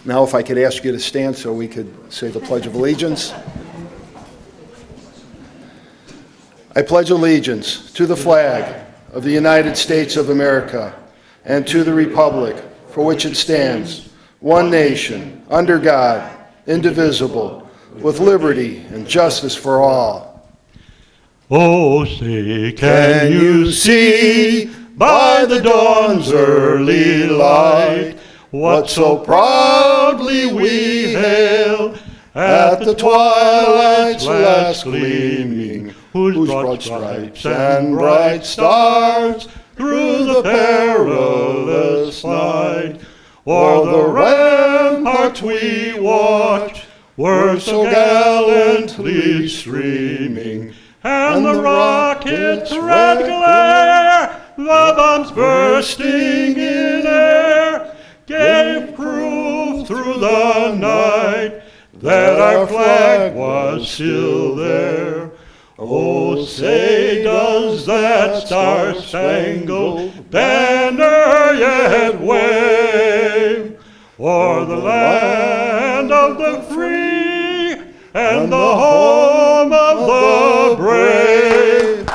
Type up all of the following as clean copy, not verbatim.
Now if I could ask you to stand so we could say the Pledge of Allegiance. I pledge allegiance to the flag of the United States of America and to the republic for which it stands, one nation, under God, indivisible, with liberty and justice for all. Oh, say, can you see by the dawn's early light what so proudly we hail at the twilight's last gleaming, whose broad stripes and bright stars through the perilous night o'er the ramparts we watched were so gallantly streaming, and the rocket's red glare, the bombs bursting in air, gave proof through the night that our flag was still there. Oh, say, does that star-spangled banner yet wave o'er the land of the free and the home of the brave?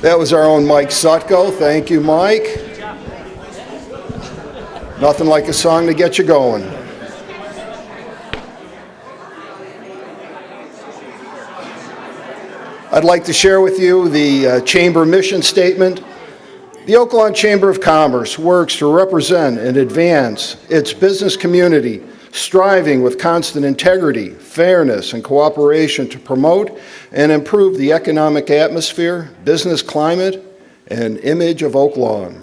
That was our own Mike Sutko. Thank you, Mike. Nothing like a song to get you going. I'd like to share with you the Chamber mission statement. The Oaklawn Chamber of Commerce works to represent and advance its business community, striving with constant integrity, fairness, and cooperation to promote and improve the economic atmosphere, business climate, and image of Oaklawn.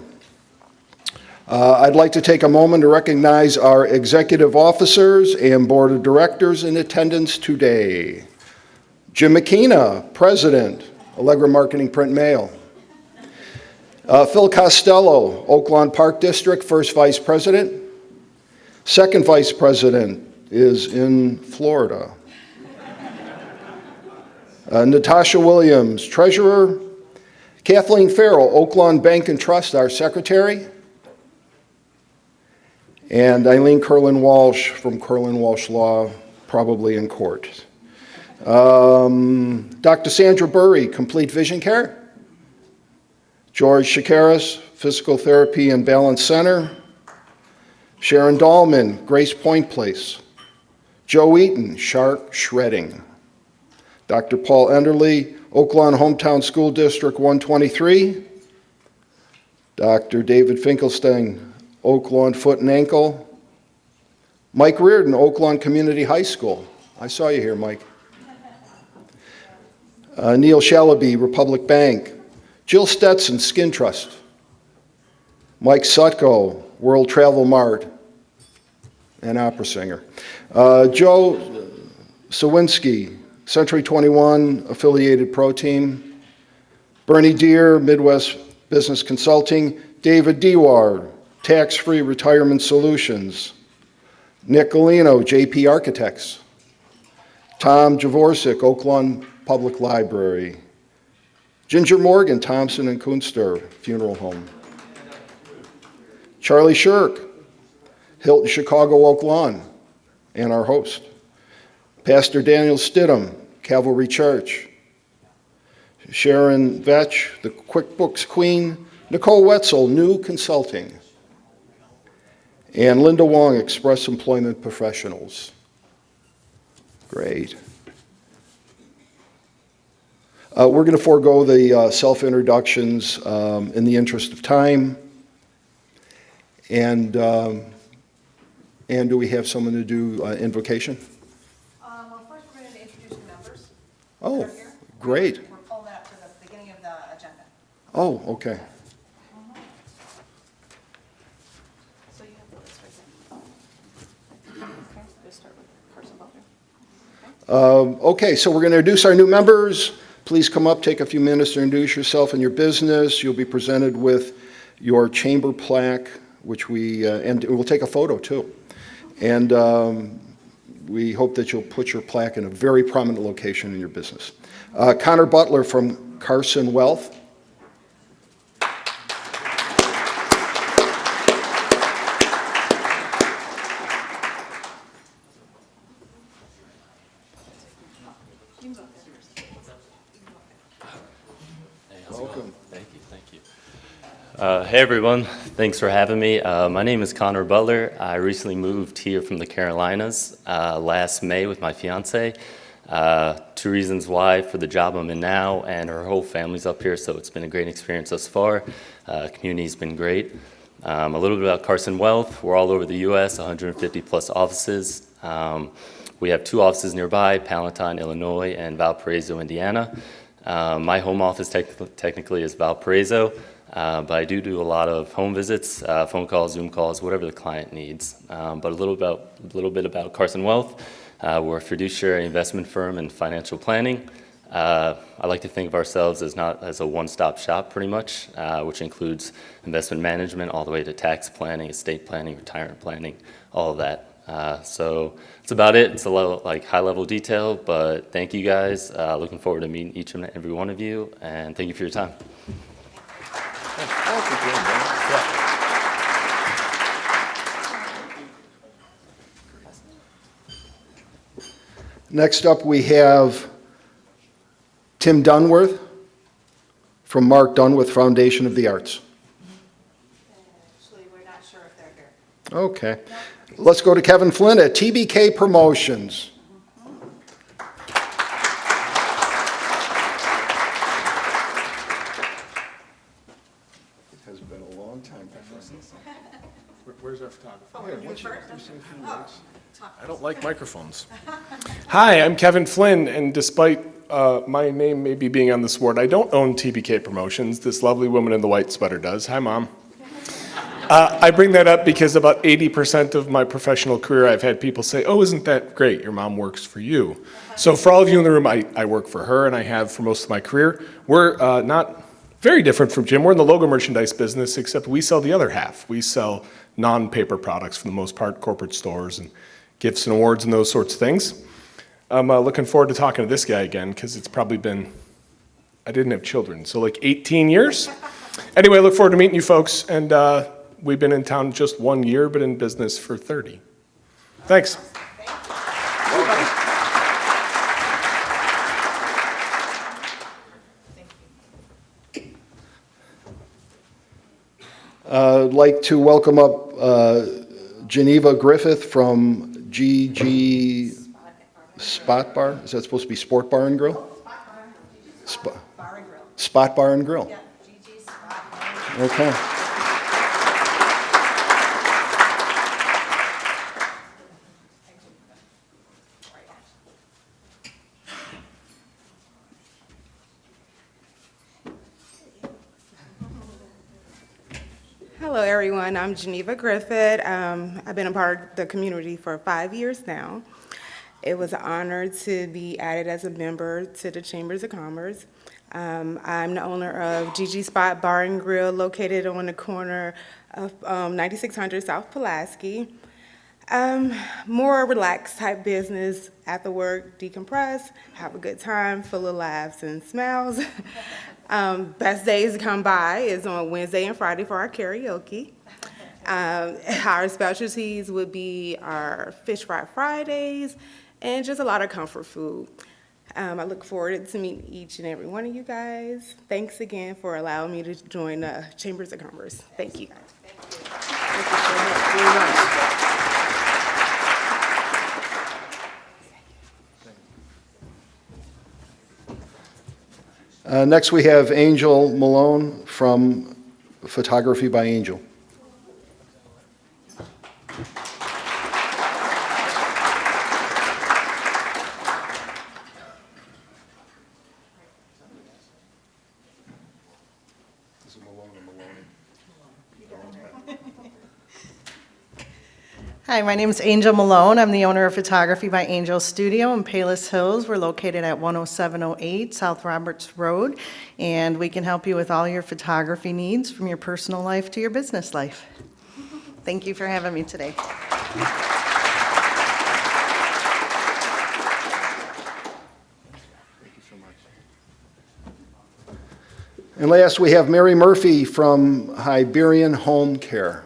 I'd like to take a moment to recognize our executive officers and board of directors in attendance today. Jim McKenna, President, Allegra Marketing Print Mail. Phil Costello, Oaklawn Park District, First Vice President. Second Vice President is in Florida. Natasha Williams, Treasurer. Kathleen Farrell, Oaklawn Bank and Trust, our Secretary. And Eileen Curlin-Walsh from Curlin-Walsh Law, probably in court. Dr. Sandra Burry, Complete Vision Care. George Shakaris, Physical Therapy and Balance Center. Sharon Dahlman, Grace Point Place. Joe Eaton, Shark Shredding. Dr. Paul Enderly, Oaklawn Hometown School District 123. Dr. David Finkelstein, Oaklawn Foot and Ankle. Mike Reardon, Oaklawn Community High School. I saw you here, Mike. Neil Shalaby, Republic Bank. Jill Stetson, Skin Trust. Mike Sutko, World Travel Mart, and opera singer. Joe Sawinski, Century 21 Affiliated Pro Team. Bernie Deere, Midwest Business Consulting. David Dewar, Tax-Free Retirement Solutions. Nick Galino, JP Architects. Tom Javorczyk, Oaklawn Public Library. Ginger Morgan, Thompson and Kunster Funeral Home. Charlie Shirk, Hilton Chicago Oaklawn, and our host. Pastor Daniel Stidham, Calvary Church. Sharon Vetch, the QuickBooks Queen. Nicole Wetzel, New Consulting. And Linda Wong, Express Employment Professionals. Great. We're going to forego the self-introductions in the interest of time. And do we have someone to do invocation? Well, first we're going to introduce the members. Oh, great. We're pulling that up to the beginning of the agenda. Oh, okay. So you have the list right there. Okay, we'll start with Carson Butler. Okay, so we're going to introduce our new members. Please come up, take a few minutes to introduce yourself and your business. You'll be presented with your chamber plaque, which and we'll take a photo too. And we hope that you'll put your plaque in a very prominent location in your business. Connor Butler from Carson Wealth. Welcome. Thank you. Hey everyone, thanks for having me. My name is Connor Butler. I recently moved here from the Carolinas last May with my fiance. Two reasons why: for the job I'm in now, and her whole family's up here, so it's been a great experience thus far. Community's been great. A little bit about Carson Wealth. We're all over the U.S., 150 plus offices. We have 2 offices nearby: Palatine, Illinois, and Valparaiso, Indiana. My home office technically is Valparaiso, but I do a lot of home visits, phone calls, Zoom calls, whatever the client needs. But a little bit about Carson Wealth. We're a fiduciary investment firm in financial planning. I like to think of ourselves as a one-stop shop, pretty much, which includes investment management all the way to tax planning, estate planning, retirement planning, all of that. So that's about it. It's a little high-level detail, but thank you guys. Looking forward to meeting each and every one of you, and thank you for your time. Next up, we have Tim Dunworth from Mark Dunworth Foundation of the Arts. Actually, we're not sure if they're here. Okay. Let's go to Kevin Flint at TBK Promotions. It has been a long time. Where's our photographer? Oh, I don't like microphones. Hi, I'm Kevin Flynn, and despite my name maybe being on this board, I don't own TBK Promotions. This lovely woman in the white sweater does. Hi, Mom. I bring that up because about 80% of my professional career, I've had people say, "Oh, isn't that great? Your mom works for you." So for all of you in the room, I work for her, and I have for most of my career. We're not very different from Jim. We're in the logo merchandise business, except we sell the other half. We sell non-paper products for the most part, corporate stores and gifts and awards and those sorts of things. I'm looking forward to talking to this guy again because it's probably been, I didn't have children, so like 18 years. Anyway, I look forward to meeting you folks, and we've been in town just 1 year, but in business for 30. Thanks. I'd like to welcome up Geneva Griffith from GG Spot Bar. Is that supposed to be Sport Bar and Grill? Bar and Grill. Spot Bar and Grill. Yeah, GG Spot. Okay. Hello, everyone. I'm Geneva Griffith. I've been a part of the community for 5 years now. It was an honor to be added as a member to the Chambers of Commerce. I'm the owner of GG Spot Bar and Grill, located on the corner of 9600 South Pulaski. More relaxed type business, after work, decompress, have a good time, full of laughs and smiles. Best days to come by is on Wednesday and Friday for our karaoke. Our specialties would be our fish fry Fridays and just a lot of comfort food. I look forward to meeting each and every one of you guys. Thanks again for allowing me to join the Chambers of Commerce. Thank you. Thank you so much. Very nice. Next, we have Angel Malone from Photography by Angel. Hi, my name is Angel Malone. I'm the owner of Photography by Angel Studio in Palos Hills. We're located at 10708 South Roberts Road, and we can help you with all your photography needs from your personal life to your business life. Thank you for having me today. And last, we have Mary Murphy from Hibernian Home Care.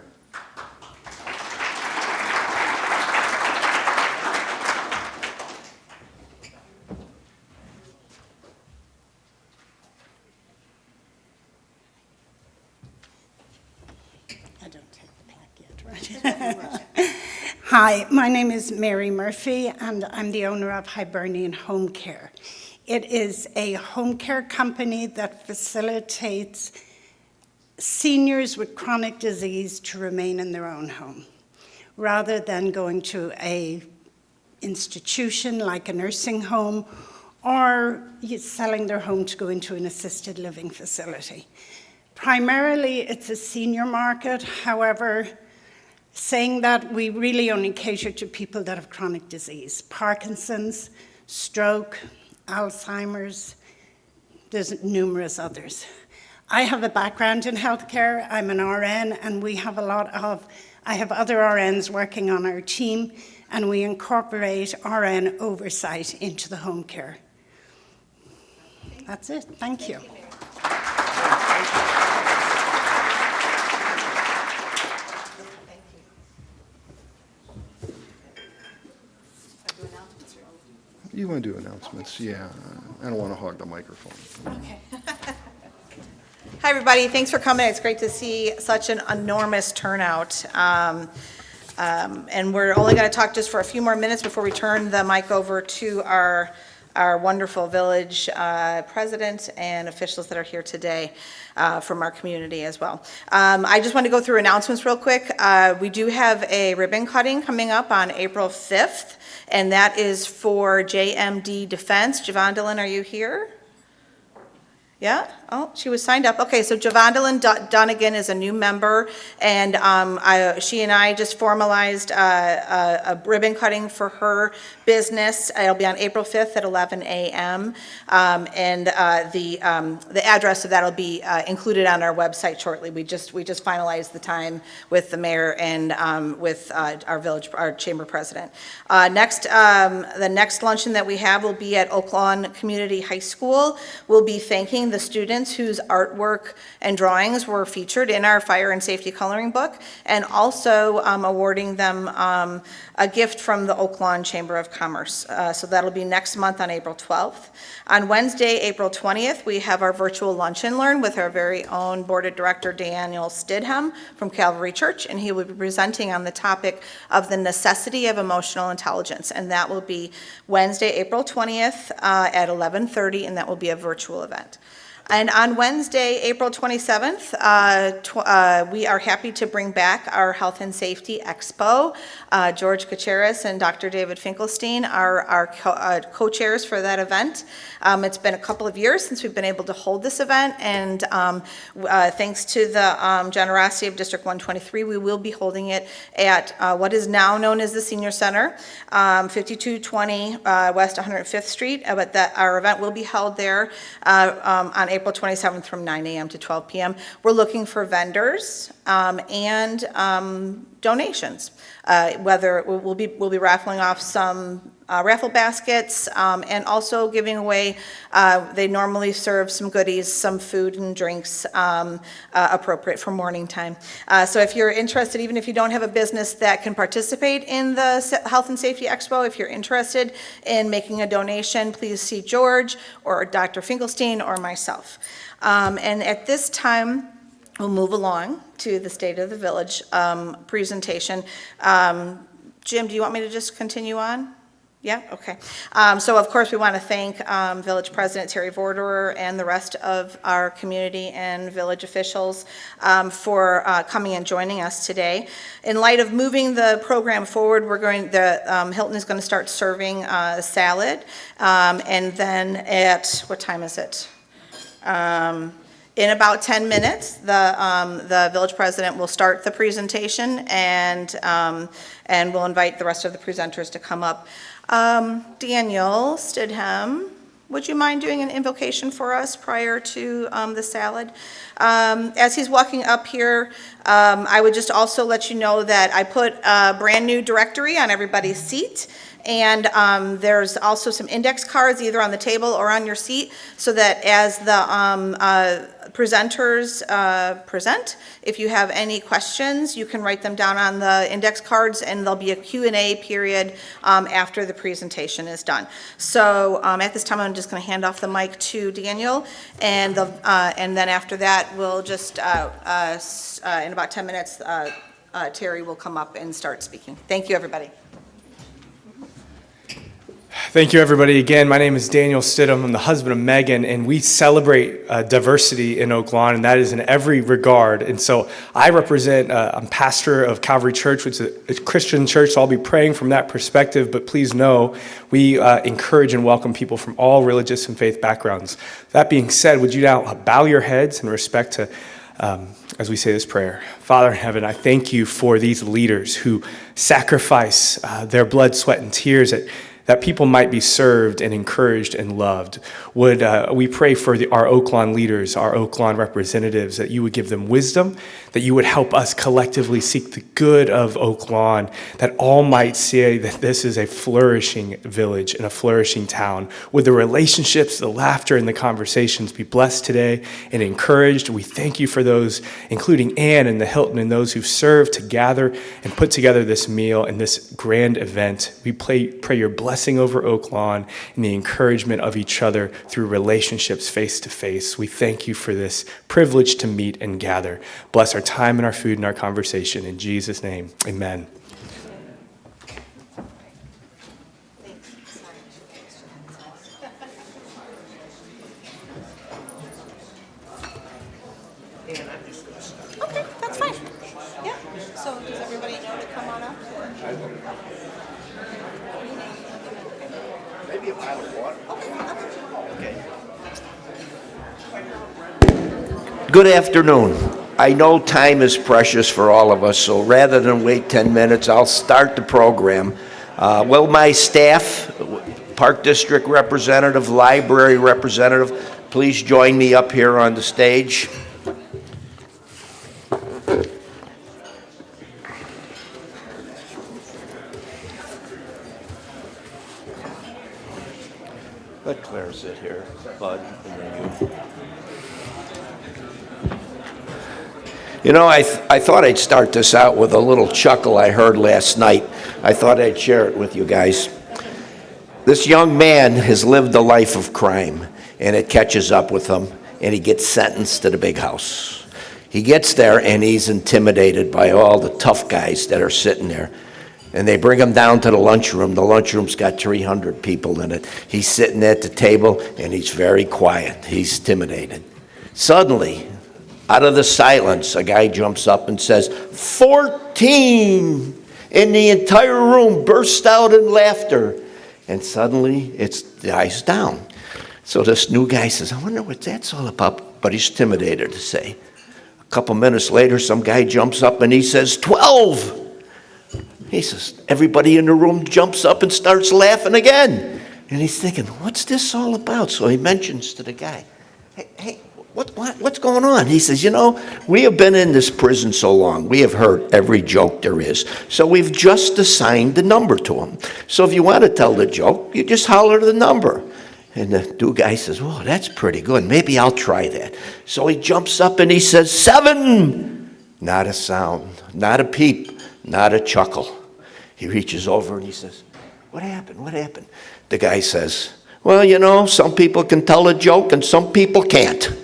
Hi, my name is Mary Murphy, and I'm the owner of Hibernian Home Care. It is a home care company that facilitates seniors with chronic disease to remain in their own home, rather than going to a institution like a nursing home or selling their home to go into an assisted living facility. Primarily, it's a senior market. However, saying that, we really only cater to people that have chronic disease, Parkinson's, stroke, Alzheimer's, there's numerous others. I have a background in healthcare. I'm an RN, and I have other RNs working on our team, and we incorporate RN oversight into the home care. That's it. Thank you. You want to do announcements? Yeah. I don't want to hog the microphone. Okay. Hi, everybody. Thanks for coming. It's great to see such an enormous turnout. And we're only going to talk just for a few more minutes before we turn the mic over to our wonderful village president and officials that are here today from our community as well. I just want to go through announcements real quick. We do have a ribbon cutting coming up on April 5th, and that is for JMD Defense. Javondalyn, are you here? Yeah? Oh, she was signed up. Okay, so Javondalyn Dunnigan is a new member, and she and I just formalized a ribbon cutting for her business. It'll be on April 5th at 11 a.m. And the address of that will be included on our website shortly. We just finalized the time with the mayor and with our chamber president. The next luncheon that we have will be at Oak Lawn Community High School. We'll be thanking the students whose artwork and drawings were featured in our fire and safety coloring book, and also awarding them a gift from the Oak Lawn Chamber of Commerce. So that'll be next month on April 12th. On Wednesday, April 20th, we have our virtual lunch and learn with our very own board of director, Daniel Stidham from Calvary Church, and he will be presenting on the topic of the necessity of emotional intelligence, and that will be Wednesday, April 20th at 11:30, and that will be a virtual event. And on Wednesday, April 27th, we are happy to bring back our Health and Safety Expo. George Kacharis and Dr. David Finkelstein are our co-chairs for that event. It's been a couple of years since we've been able to hold this event, and thanks to the generosity of District 123, we will be holding it at what is now known as the Senior Center, 5220 West 105th Street. But our event will be held there on April 27th from 9 a.m. to 12 p.m. We're looking for vendors and donations. Whether we'll be raffling off some raffle baskets and also giving away, they normally serve some goodies, some food and drinks appropriate for morning time. So if you're interested, even if you don't have a business that can participate in the Health and Safety Expo, if you're interested in making a donation, please see George or Dr. Finkelstein or myself. And at this time, we'll move along to the State of the Village presentation. Jim, do you want me to just continue on? Yeah, okay. So of course we want to thank Village President Terry Vorderer and the rest of our community and village officials for coming and joining us today. In light of moving the program forward, Hilton is going to start serving salad, and then at, what time is it? In about 10 minutes, the village president will start the presentation, and we'll invite the rest of the presenters to come up. Daniel Stidham, would you mind doing an invocation for us prior to the salad? As he's walking up here, I would just also let you know that I put a brand new directory on everybody's seat. And there's also some index cards either on the table or on your seat, so that as the presenters present, if you have any questions, you can write them down on the index cards, and there'll be a Q&A period after the presentation is done. So at this time, I'm just going to hand off the mic to Daniel, and then after that, we'll just, in about 10 minutes, Terry will come up and start speaking. Thank you, everybody. Thank you, everybody. Again, my name is Daniel Stidham. I'm the husband of Megan, and we celebrate diversity in Oak Lawn, and that is in every regard. And so I represent, I'm pastor of Calvary Church, which is a Christian church, so I'll be praying from that perspective, but please know we encourage and welcome people from all religious and faith backgrounds. That being said, would you now bow your heads in respect to as we say this prayer. Father in heaven, I thank you for these leaders who sacrifice their blood, sweat, and tears that people might be served and encouraged and loved. Would we pray for our Oak Lawn leaders, our Oak Lawn representatives, that you would give them wisdom, that you would help us collectively seek the good of Oak Lawn, that all might say that this is a flourishing village and a flourishing town. Would the relationships, the laughter, and the conversations be blessed today and encouraged? We thank you for those, including Ann and the Hilton and those who've served to gather and put together this meal and this grand event. We pray your blessing over Oak Lawn and the encouragement of each other through relationships face to face. We thank you for this privilege to meet and gather. Bless our time and our food and our conversation. In Jesus' name, amen. Okay, that's fine. Yeah, so does everybody know to come on up? Maybe a pile of water. Okay. Good afternoon. I know time is precious for all of us, so rather than wait 10 minutes, I'll start the program. Will my staff, Park District representative, library representative, please join me up here on the stage? Let Claire sit here, Bud, and then you. You know, I thought I'd start this out with a little chuckle I heard last night. I thought I'd share it with you guys. This young man has lived a life of crime, and it catches up with him, and he gets sentenced to the big house. He gets there, and he's intimidated by all the tough guys that are sitting there. And they bring him down to the lunchroom. The lunchroom's got 300 people in it. He's sitting at the table, and he's very quiet. He's intimidated. Suddenly, out of the silence, a guy jumps up and says, 14! And the entire room bursts out in laughter. And suddenly, it dies down. So this new guy says, I wonder what that's all about. But he's intimidated to say. A couple minutes later, some guy jumps up and he says, 12! He says, everybody in the room jumps up and starts laughing again. And he's thinking, what's this all about? So he mentions to the guy, hey, what's going on? He says, you know, we have been in this prison so long. We have heard every joke there is. So we've just assigned the number to him. So if you want to tell the joke, you just holler the number. And the new guy says, well, that's pretty good. Maybe I'll try that. So he jumps up and he says, 7! Not a sound, not a peep, not a chuckle. He reaches over and he says, what happened? What happened? The guy says, well, you know, some people can tell a joke and some people can't.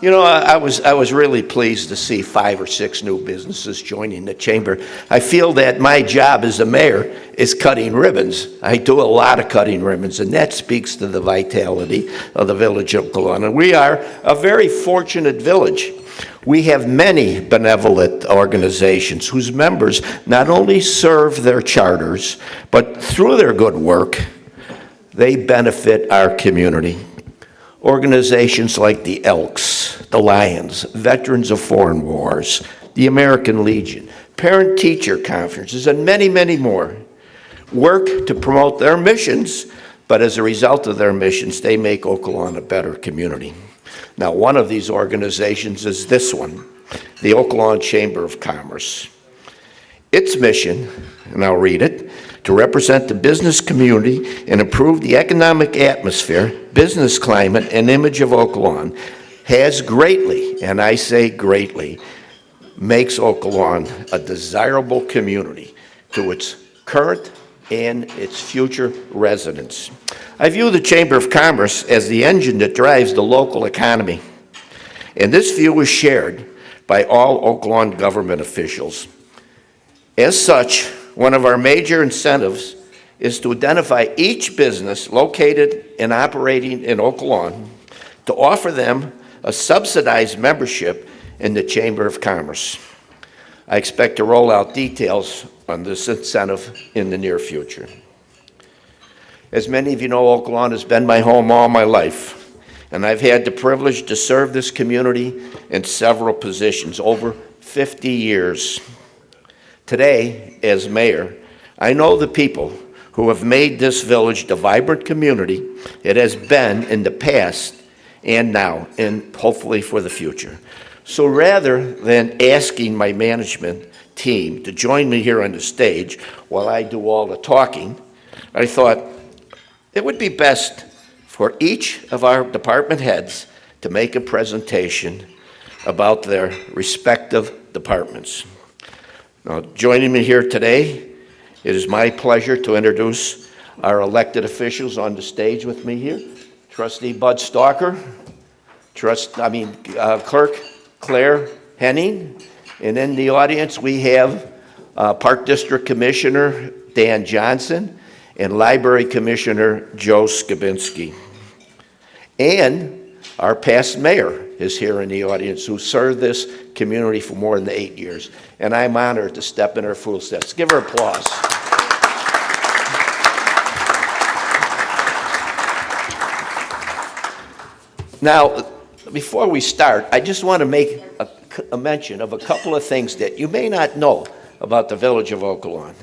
You know, I was really pleased to see 5 or 6 new businesses joining the chamber. I feel that my job as a mayor is cutting ribbons. I do a lot of cutting ribbons, and that speaks to the vitality of the village of Oak Lawn. And we are a very fortunate village. We have many benevolent organizations whose members not only serve their charters, but through their good work, they benefit our community. Organizations like the Elks, the Lions, Veterans of Foreign Wars, the American Legion, parent-teacher conferences, and many, many more work to promote their missions, but as a result of their missions, they make Oak Lawn a better community. Now, one of these organizations is this one, the Oak Lawn Chamber of Commerce. Its mission, and I'll read it, to represent the business community and improve the economic atmosphere, business climate, and image of Oak Lawn, has greatly, and I say greatly, makes Oak Lawn a desirable community to its current and its future residents. I view the Chamber of Commerce as the engine that drives the local economy. And this view is shared by all Oak Lawn government officials. As such, one of our major incentives is to identify each business located and operating in Oak Lawn to offer them a subsidized membership in the Chamber of Commerce. I expect to roll out details on this incentive in the near future. As many of you know, Oak Lawn has been my home all my life, and I've had the privilege to serve this community in several positions, over 50 years. Today, as mayor, I know the people who have made this village the vibrant community it has been in the past and now, and hopefully for the future. So rather than asking my management team to join me here on the stage while I do all the talking, I thought it would be best for each of our department heads to make a presentation about their respective departments. Now, joining me here today, it is my pleasure to introduce our elected officials on the stage with me here. Trustee Bud Stalker, Clerk Claire Henning, and in the audience we have Park District Commissioner Dan Johnson and Library Commissioner Joe Skabinski. And our past mayor is here in the audience, who served this community for more than 8 years. And I'm honored to step in her footsteps. Give her applause. Now, before we start, I just want to make a mention of a couple of things that you may not know about the village of Oak Lawn.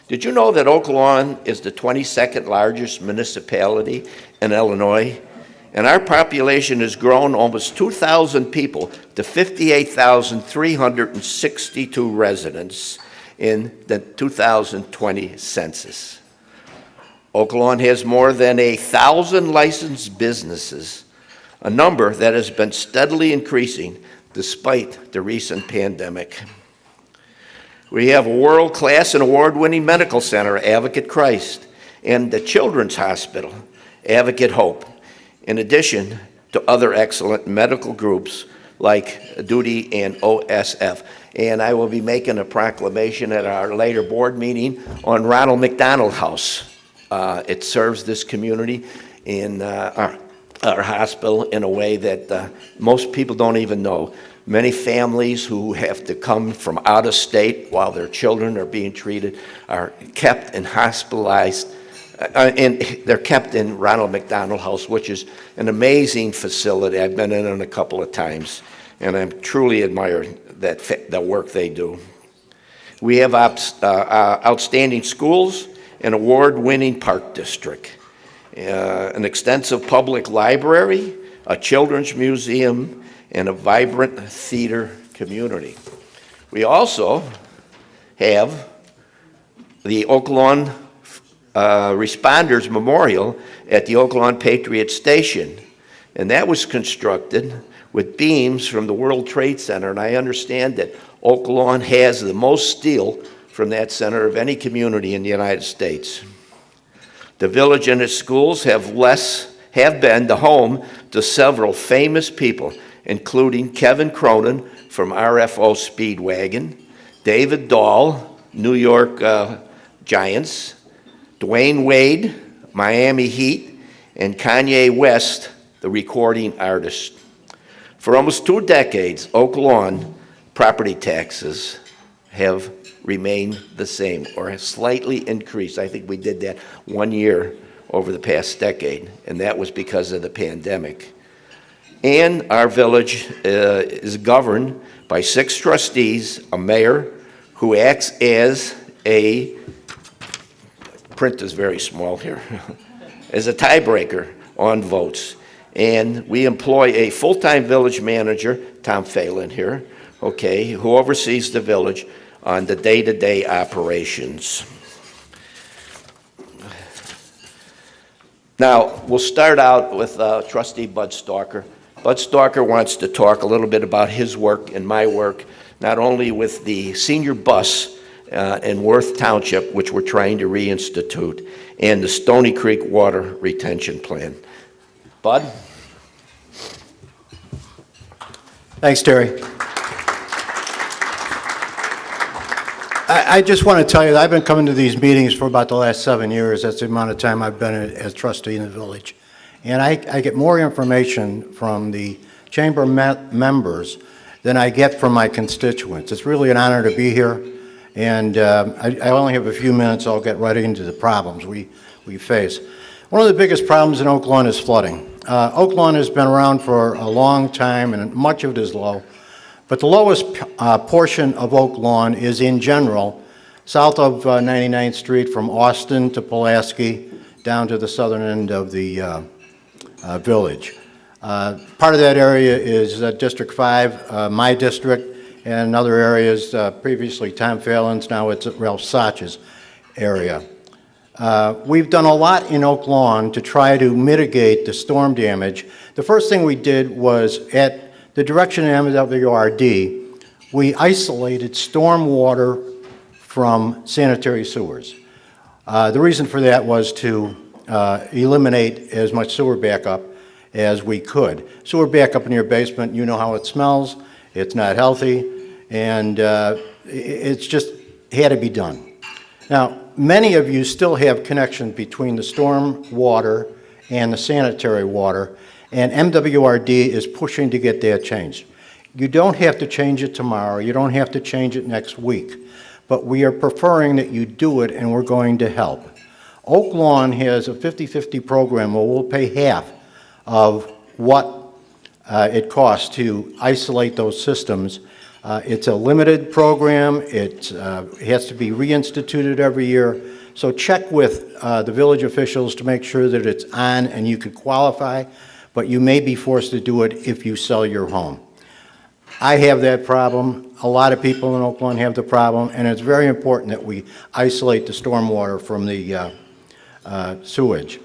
Did you know that Oak Lawn is the 22nd largest municipality in Illinois? And our population has grown almost 2,000 people to 58,362 residents in the 2020 census. Oak Lawn has more than 1,000 licensed businesses, a number that has been steadily increasing despite the recent pandemic. We have a world-class and award-winning medical center, Advocate Christ, and the Children's Hospital, Advocate Hope, in addition to other excellent medical groups like Duty and OSF. And I will be making a proclamation at our later board meeting on Ronald McDonald House. It serves this community in our hospital in a way that most people don't even know. Many families who have to come from out of state while their children are being treated are kept and hospitalized, and they're kept in Ronald McDonald House, which is an amazing facility. I've been in it a couple of times, and I truly admire the work they do. We have outstanding schools, an award-winning park district, an extensive public library, a children's museum, and a vibrant theater community. We also have the Oak Lawn Responders Memorial at the Oak Lawn Patriot Station, and that was constructed with beams from the World Trade Center, and I understand that Oak Lawn has the most steel from that center of any community in the United States. The village and its schools have been the home to several famous people, including Kevin Cronin from RFO Speedwagon, David Dahl, New York Giants, Dwayne Wade, Miami Heat, and Kanye West, the recording artist. For almost 2 decades, Oak Lawn property taxes have remained the same or have slightly increased. I think we did that 1 year over the past decade, and that was because of the pandemic. And our village is governed by 6 trustees, a mayor who acts as a, print is very small here, as a tiebreaker on votes. And we employ a full-time village manager, Tom Phelan here, okay, who oversees the village on the day-to-day operations. Now, we'll start out with Trustee Bud Stalker. Bud Stalker wants to talk a little bit about his work and my work, not only with the senior bus in Worth Township, which we're trying to reinstitute, and the Stony Creek Water Retention Plan. Bud? Thanks, Terry. I just want to tell you that I've been coming to these meetings for about the last 7 years. That's the amount of time I've been as trustee in the village. And I get more information from the chamber members than I get from my constituents. It's really an honor to be here. And I only have a few minutes. I'll get right into the problems we face. One of the biggest problems in Oak Lawn is flooding. Oak Lawn has been around for a long time, and much of it is low. But the lowest portion of Oak Lawn is, in general, south of 99th Street from Austin to Pulaski down to the southern end of the village. Part of that area is District 5, my district, and other areas, previously Tom Fallon's, now it's Ralph Sachs' area. We've done a lot in Oak Lawn to try to mitigate the storm damage. The first thing we did was, at the direction of MWRD, we isolated storm water from sanitary sewers. The reason for that was to eliminate as much sewer backup as we could. Sewer backup in your basement, you know how it smells, it's not healthy, and it's just had to be done. Now, many of you still have connection between the storm water and the sanitary water, and MWRD is pushing to get that changed. You don't have to change it tomorrow, you don't have to change it next week, but we are preferring that you do it, and we're going to help. Oak Lawn has a 50-50 program where we'll pay half of what it costs to isolate those systems. It's a limited program. It has to be reinstituted every year. So check with the village officials to make sure that it's on and you can qualify, but you may be forced to do it if you sell your home. I have that problem. A lot of people in Oak Lawn have the problem, and it's very important that we isolate the stormwater from the sewage.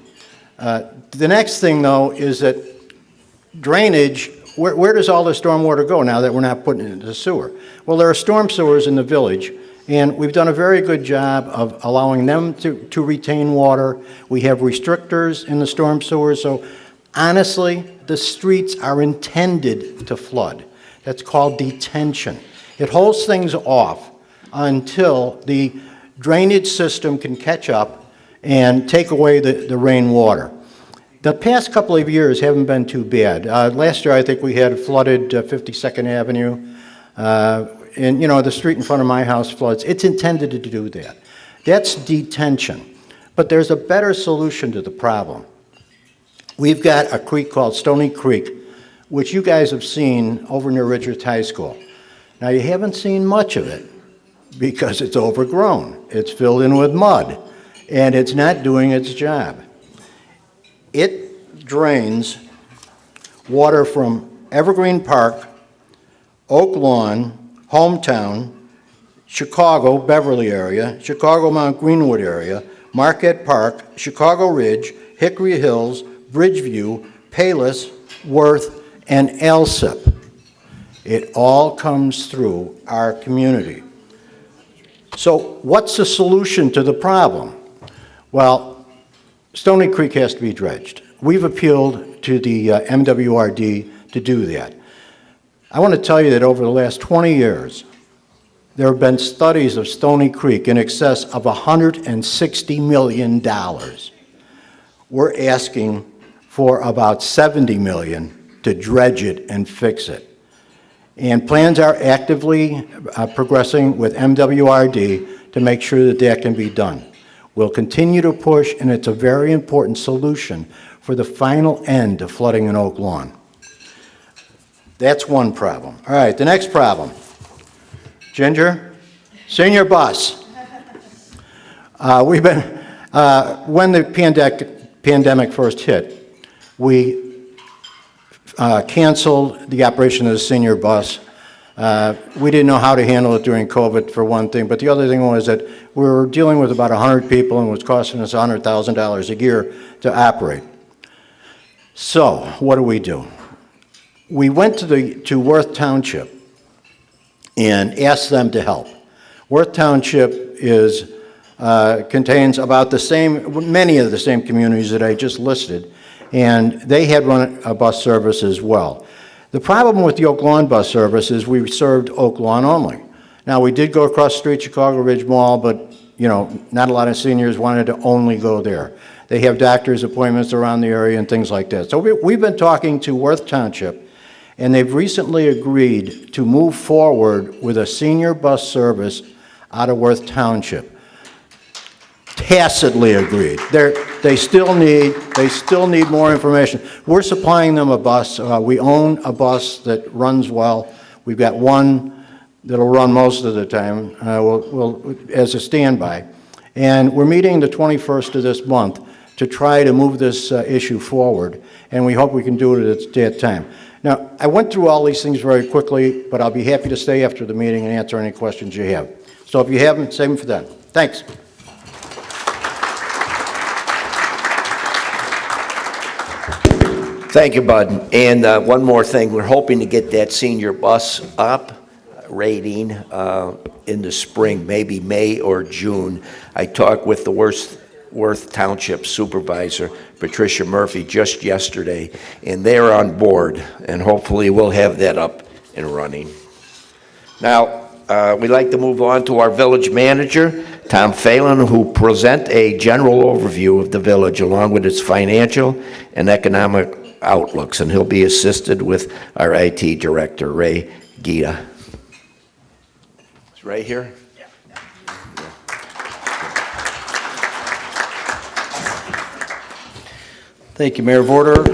The next thing, though, is that drainage, where does all the stormwater go now that we're not putting it into the sewer? Well, there are storm sewers in the village, and we've done a very good job of allowing them to retain water. We have restrictors in the storm sewers, so honestly, the streets are intended to flood. That's called detention. It holds things off until the drainage system can catch up and take away the rainwater. The past couple of years haven't been too bad. Last year, I think we had flooded 52nd Avenue, and you know, the street in front of my house floods. It's intended to do that. That's detention. But there's a better solution to the problem. We've got a creek called Stony Creek, which you guys have seen over near Richards High School. Now, you haven't seen much of it because it's overgrown. It's filled in with mud, and it's not doing its job. It drains water from Evergreen Park, Oak Lawn, Hometown, Chicago, Beverly area, Chicago Mount Greenwood area, Marquette Park, Chicago Ridge, Hickory Hills, Bridgeview, Palos, Worth, and Alsip. It all comes through our community. So what's the solution to the problem? Well, Stony Creek has to be dredged. We've appealed to the MWRD to do that. I want to tell you that over the last 20 years, there have been studies of Stony Creek in excess of $160 million. We're asking for about $70 million to dredge it and fix it. And plans are actively progressing with MWRD to make sure that that can be done. We'll continue to push, and it's a very important solution for the final end of flooding in Oak Lawn. That's one problem. All right, the next problem. Ginger, senior bus. When the pandemic first hit, we canceled the operation of the senior bus. We didn't know how to handle it during COVID, for one thing, but the other thing was that we were dealing with about 100 people and it was costing us $100,000 a year to operate. So, what do? We went to Worth Township and asked them to help. Worth Township contains about many of the same communities that I just listed, and they had run a bus service as well. The problem with the Oak Lawn bus service is we served Oak Lawn only. Now, we did go across the street, Chicago Ridge Mall, but, you know, not a lot of seniors wanted to only go there. They have doctor's appointments around the area and things like that. So we've been talking to Worth Township, and they've recently agreed to move forward with a senior bus service out of Worth Township. Tacitly agreed. They still need more information. We're supplying them a bus. We own a bus that runs well. We've got one that'll run most of the time as a standby. And we're meeting the 21st of this month to try to move this issue forward, and we hope we can do it at that time. Now, I went through all these things very quickly, but I'll be happy to stay after the meeting and answer any questions you have. So if you have them, save them for then. Thanks. Thank you, Bud. And one more thing, we're hoping to get that senior bus up rating in the spring, maybe May or June. I talked with the Worth Township Supervisor, Patricia Murphy, just yesterday, and they're on board, and hopefully we'll have that up and running. Now, we'd like to move on to our village manager, Tom Phelan, who present a general overview of the village along with its financial and economic outlooks, and he'll be assisted with our IT director, Ray Gita. Is Ray here? Yeah. Thank you, Mayor Vorder.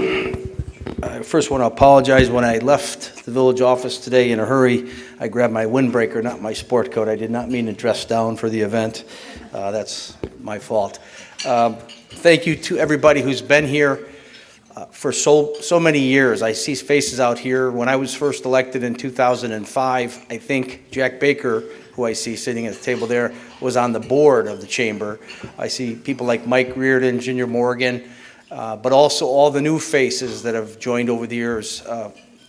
I first want to apologize. When I left the village office today in a hurry, I grabbed my windbreaker, not my sport coat. I did not mean to dress down for the event. That's my fault. Thank you to everybody who's been here for so many years. I see faces out here. When I was first elected in 2005, I think Jack Baker, who I see sitting at the table there, was on the board of the chamber. I see people like Mike Reardon, Ginger Morgan, but also all the new faces that have joined over the years.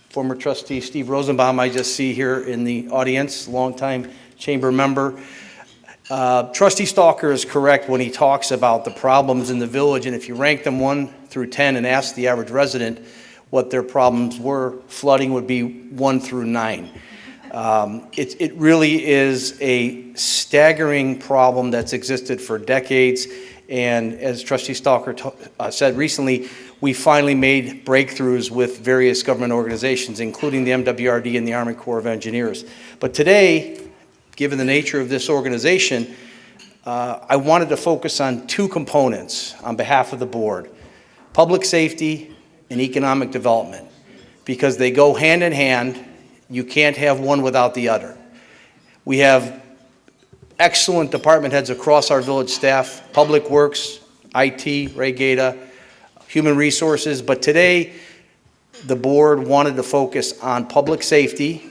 Former trustee Steve Rosenbaum, I just see here in the audience, longtime chamber member. Trustee Stalker is correct when he talks about the problems in the village, and if you rank them 1 through 10 and ask the average resident what their problems were, flooding would be 1 through 9. It really is a staggering problem that's existed for decades, and as Trustee Stalker said recently, we finally made breakthroughs with various government organizations, including the MWRD and the Army Corps of Engineers. But today, given the nature of this organization, I wanted to focus on 2 components on behalf of the board: public safety and economic development, because they go hand in hand. You can't have one without the other. We have excellent department heads across our village staff: Public Works, IT, Ray Gata, Human Resources. But today, the board wanted to focus on public safety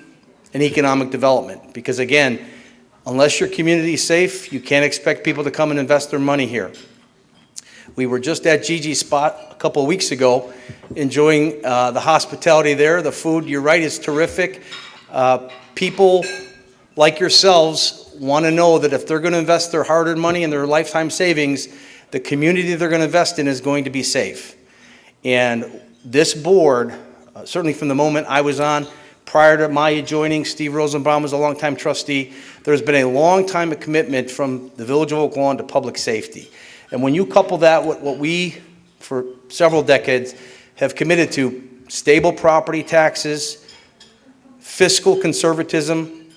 and economic development, because again, unless your community is safe, you can't expect people to come and invest their money here. We were just at Gigi's Spot a couple of weeks ago, enjoying the hospitality there. The food, you're right, is terrific. People like yourselves want to know that if they're going to invest their hard-earned money and their lifetime savings, the community they're going to invest in is going to be safe. And this board, certainly from the moment I was on, prior to my joining, Steve Rosenbaum was a longtime trustee. There's been a long time of commitment from the Village of Oak Lawn to public safety. And when you couple that with what we, for several decades, have committed to: stable property taxes, fiscal conservatism,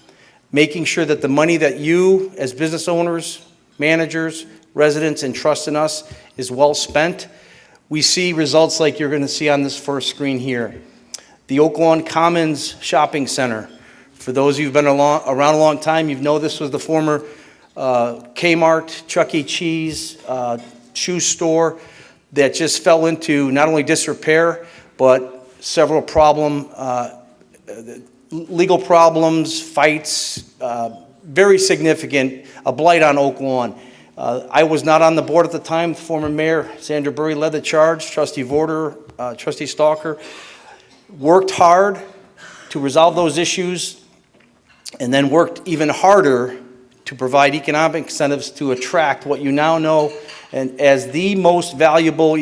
making sure that the money that you, as business owners, managers, residents, entrust in us is well spent, we see results like you're going to see on this first screen here. The Oak Lawn Commons Shopping Center. For those of you who've been around a long time, you know this was the former Kmart, Chuck E. Cheese, shoe store that just fell into not only disrepair, but several legal problems, fights, very significant, a blight on Oak Lawn. I was not on the board at the time. Former Mayor Sandra Burry led the charge. Trustee Vorder, Trustee Stalker worked hard to resolve those issues, and then worked even harder to provide economic incentives to attract what you now know and as the most valuable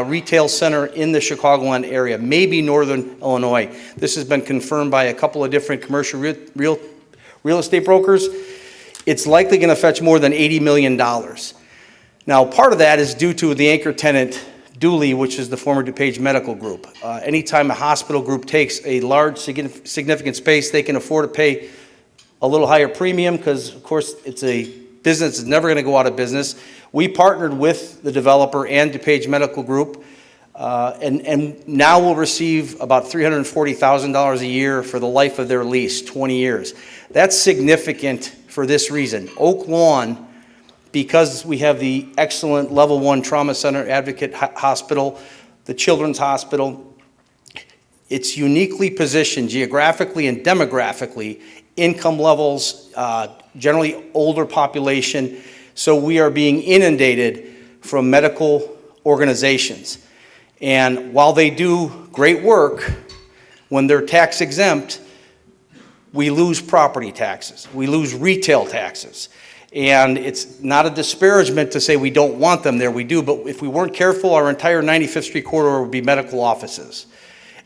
retail center in the Chicagoland area, maybe Northern Illinois. This has been confirmed by a couple of different commercial real estate brokers, it's likely going to fetch more than $80 million. Now, part of that is due to the anchor tenant, Dooley, which is the former DuPage Medical Group. Anytime a hospital group takes a large, significant space, they can afford to pay a little higher premium because, of course, it's a business that's never going to go out of business. We partnered with the developer and DuPage Medical Group, and now we'll receive about $340,000 a year for the life of their lease, 20 years. That's significant for this reason. Oak Lawn, because we have the excellent level 1 trauma center, Advocate Hospital, the Children's Hospital, it's uniquely positioned geographically and demographically, income levels, generally older population. So we are being inundated from medical organizations. And while they do great work, when they're tax exempt, we lose property taxes. We lose retail taxes. And it's not a disparagement to say we don't want them there, we do, but if we weren't careful, our entire 95th Street corridor would be medical offices.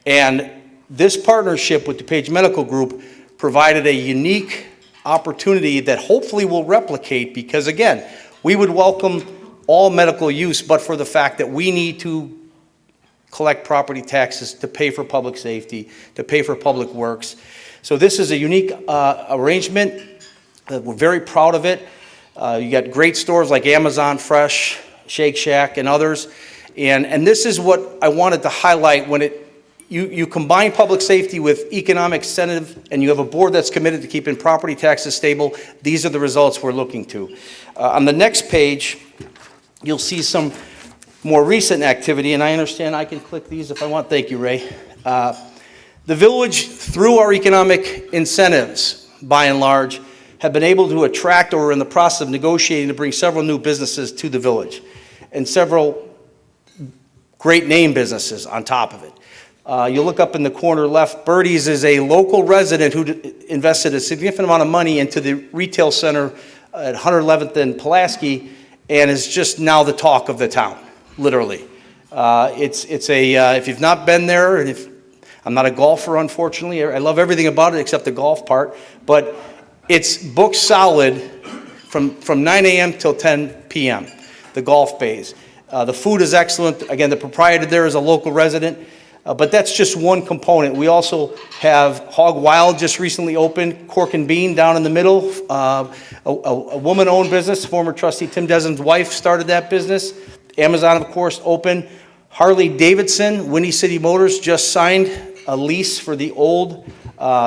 And this partnership with DuPage Medical Group provided a unique opportunity that hopefully will replicate because, again, we would welcome all medical use, but for the fact that we need to collect property taxes to pay for public safety, to pay for public works. So this is a unique arrangement. We're very proud of it. You got great stores like Amazon Fresh, Shake Shack, and others. And this is what I wanted to highlight when you combine public safety with economic incentive and you have a board that's committed to keeping property taxes stable. These are the results we're looking to. On the next page, you'll see some more recent activity, and I understand I can click these if I want. Thank you, Ray. The village, through our economic incentives, by and large, have been able to attract or are in the process of negotiating to bring several new businesses to the village and several great name businesses on top of it. You look up in the corner left, Birdie's is a local resident who invested a significant amount of money into the retail center at 111th and Pulaski and is just now the talk of the town, literally. If you've not been there, and I'm not a golfer, unfortunately, I love everything about it except the golf part, but it's booked solid from 9 a.m. till 10 p.m., the golf bays. The food is excellent. Again, the proprietor there is a local resident, but that's just one component. We also have Hog Wild just recently opened, Cork and Bean down in the middle, a woman-owned business. Former trustee Tim Desmond's wife started that business. Amazon, of course, opened. Harley Davidson, Windy City Motors just signed a lease for the old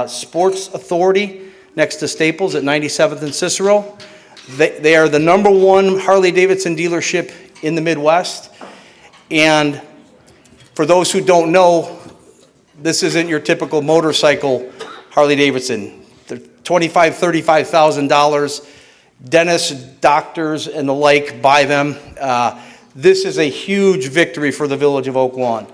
Sports Authority next to Staples at 97th and Cicero. They are the #1 Harley Davidson dealership in the Midwest. And for those who don't know, this isn't your typical motorcycle Harley Davidson. They're $25,000, $35,000. Dentists, doctors, and the like buy them. This is a huge victory for the village of Oak Lawn.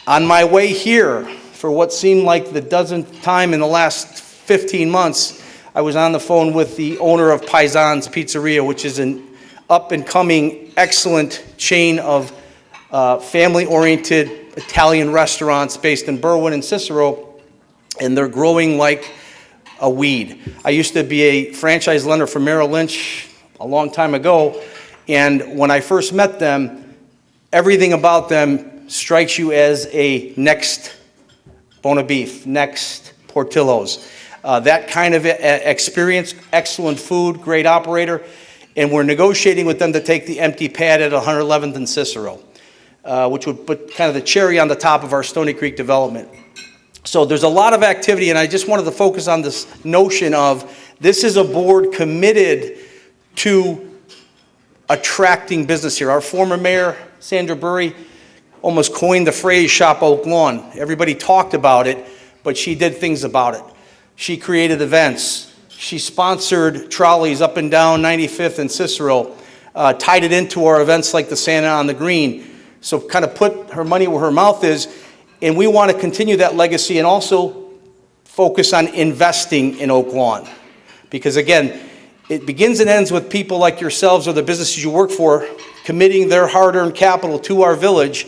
On my way here, for what seemed like the dozenth time in the last 15 months, I was on the phone with the owner of Paisan's Pizzeria, which is an up-and-coming, excellent chain of family-oriented Italian restaurants based in Berwyn and Cicero, and they're growing like a weed. I used to be a franchise lender for Merrill Lynch a long time ago, and when I first met them, everything about them strikes you as a next Bona Beef, next Portillo's. That kind of experience, excellent food, great operator, and we're negotiating with them to take the empty pad at 111th and Cicero, which would put kind of the cherry on the top of our Stony Creek development. So there's a lot of activity, and I just wanted to focus on this notion of this is a board committed to attracting business here. Our former mayor, Sandra Burry, almost coined the phrase Shop Oak Lawn. Everybody talked about it, but she did things about it. She created events. She sponsored trolleys up and down 95th and Cicero, tied it into our events like the Santa on the Green. So kind of put her money where her mouth is, and we want to continue that legacy and also focus on investing in Oak Lawn. Because again, it begins and ends with people like yourselves or the businesses you work for committing their hard-earned capital to our village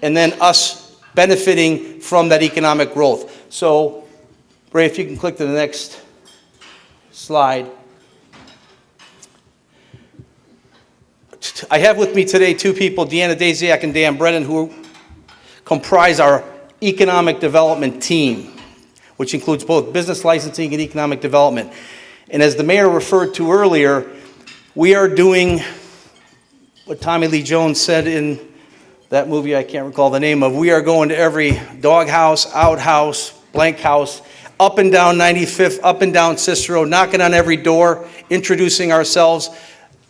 and then us benefiting from that economic growth. So, Ray, if you can click to the next slide. I have with me today two people, Deanna Daziak and Dan Brennan, who comprise our economic development team, which includes both business licensing and economic development. And as the mayor referred to earlier, we are doing what Tommy Lee Jones said in that movie I can't recall the name of. We are going to every doghouse, outhouse, blank house, up and down 95th, up and down Cicero, knocking on every door, introducing ourselves,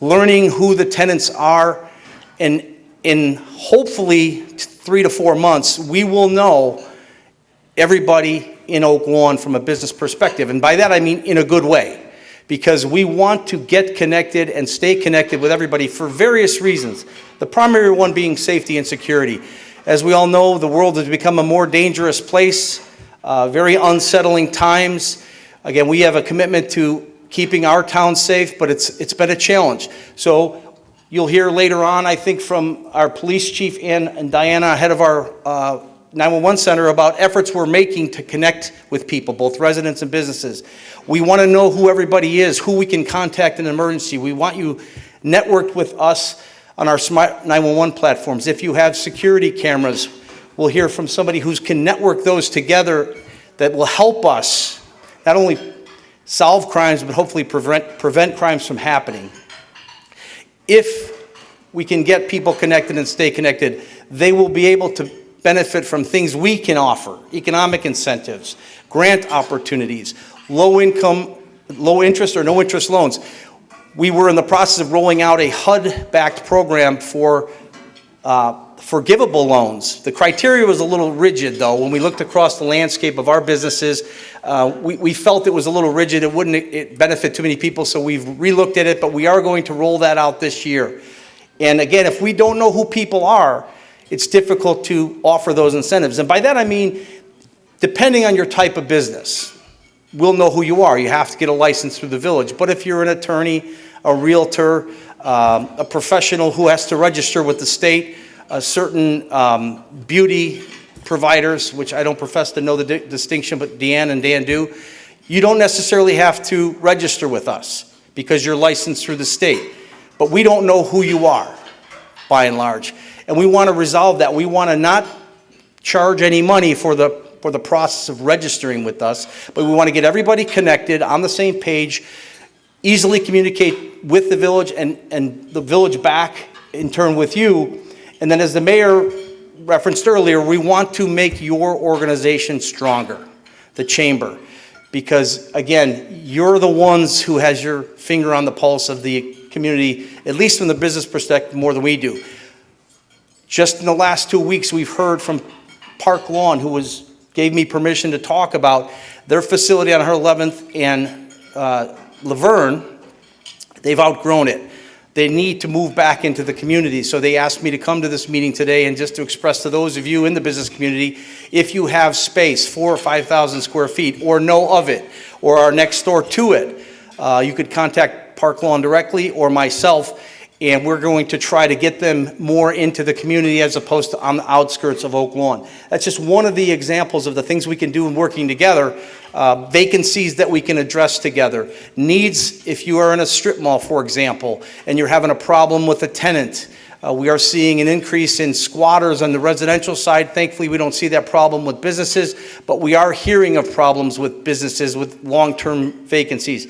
learning who the tenants are, and in hopefully 3 to 4 months, we will know everybody in Oak Lawn from a business perspective. And by that I mean in a good way, because we want to get connected and stay connected with everybody for various reasons. The primary one being safety and security. As we all know, the world has become a more dangerous place, very unsettling times. Again, we have a commitment to keeping our town safe, but it's been a challenge. So you'll hear later on, I think, from our police chief and Diana, head of our 911 center, about efforts we're making to connect with people, both residents and businesses. We want to know who everybody is, who we can contact in an emergency. We want you networked with us on our smart 911 platforms. If you have security cameras, we'll hear from somebody who can network those together that will help us not only solve crimes, but hopefully prevent crimes from happening. If we can get people connected and stay connected, they will be able to benefit from things we can offer: economic incentives, grant opportunities, low interest or no interest loans. We were in the process of rolling out a HUD-backed program for forgivable loans. The criteria was a little rigid, though. When we looked across the landscape of our businesses, we felt it was a little rigid. It wouldn't benefit too many people, so we've relooked at it, but we are going to roll that out this year. And again, if we don't know who people are, it's difficult to offer those incentives. And by that I mean, depending on your type of business, we'll know who you are. You have to get a license through the village. But if you're an attorney, a realtor, a professional who has to register with the state, certain beauty providers, which I don't profess to know the distinction, but Deanne and Dan do, you don't necessarily have to register with us because you're licensed through the state. But we don't know who you are, by and large. And we want to resolve that. We want to not charge any money for the process of registering with us, but we want to get everybody connected on the same page, easily communicate with the village and the village back in turn with you. And then, as the mayor referenced earlier, we want to make your organization stronger, the chamber, because again, you're the ones who has your finger on the pulse of the community, at least from the business perspective, more than we do. Just in the last 2 weeks, we've heard from Park Lawn, who gave me permission to talk about their facility on her 11th and Laverne. They've outgrown it. They need to move back into the community. So they asked me to come to this meeting today and just to express to those of you in the business community, if you have space, 4,000 or 5,000 square feet, or know of it, or are next door to it, you could contact Park Lawn directly or myself, and we're going to try to get them more into the community as opposed to on the outskirts of Oak Lawn. That's just one of the examples of the things we can do in working together. Vacancies that we can address together. Needs, if you are in a strip mall, for example, and you're having a problem with a tenant. We are seeing an increase in squatters on the residential side. Thankfully, we don't see that problem with businesses, but we are hearing of problems with businesses with long-term vacancies.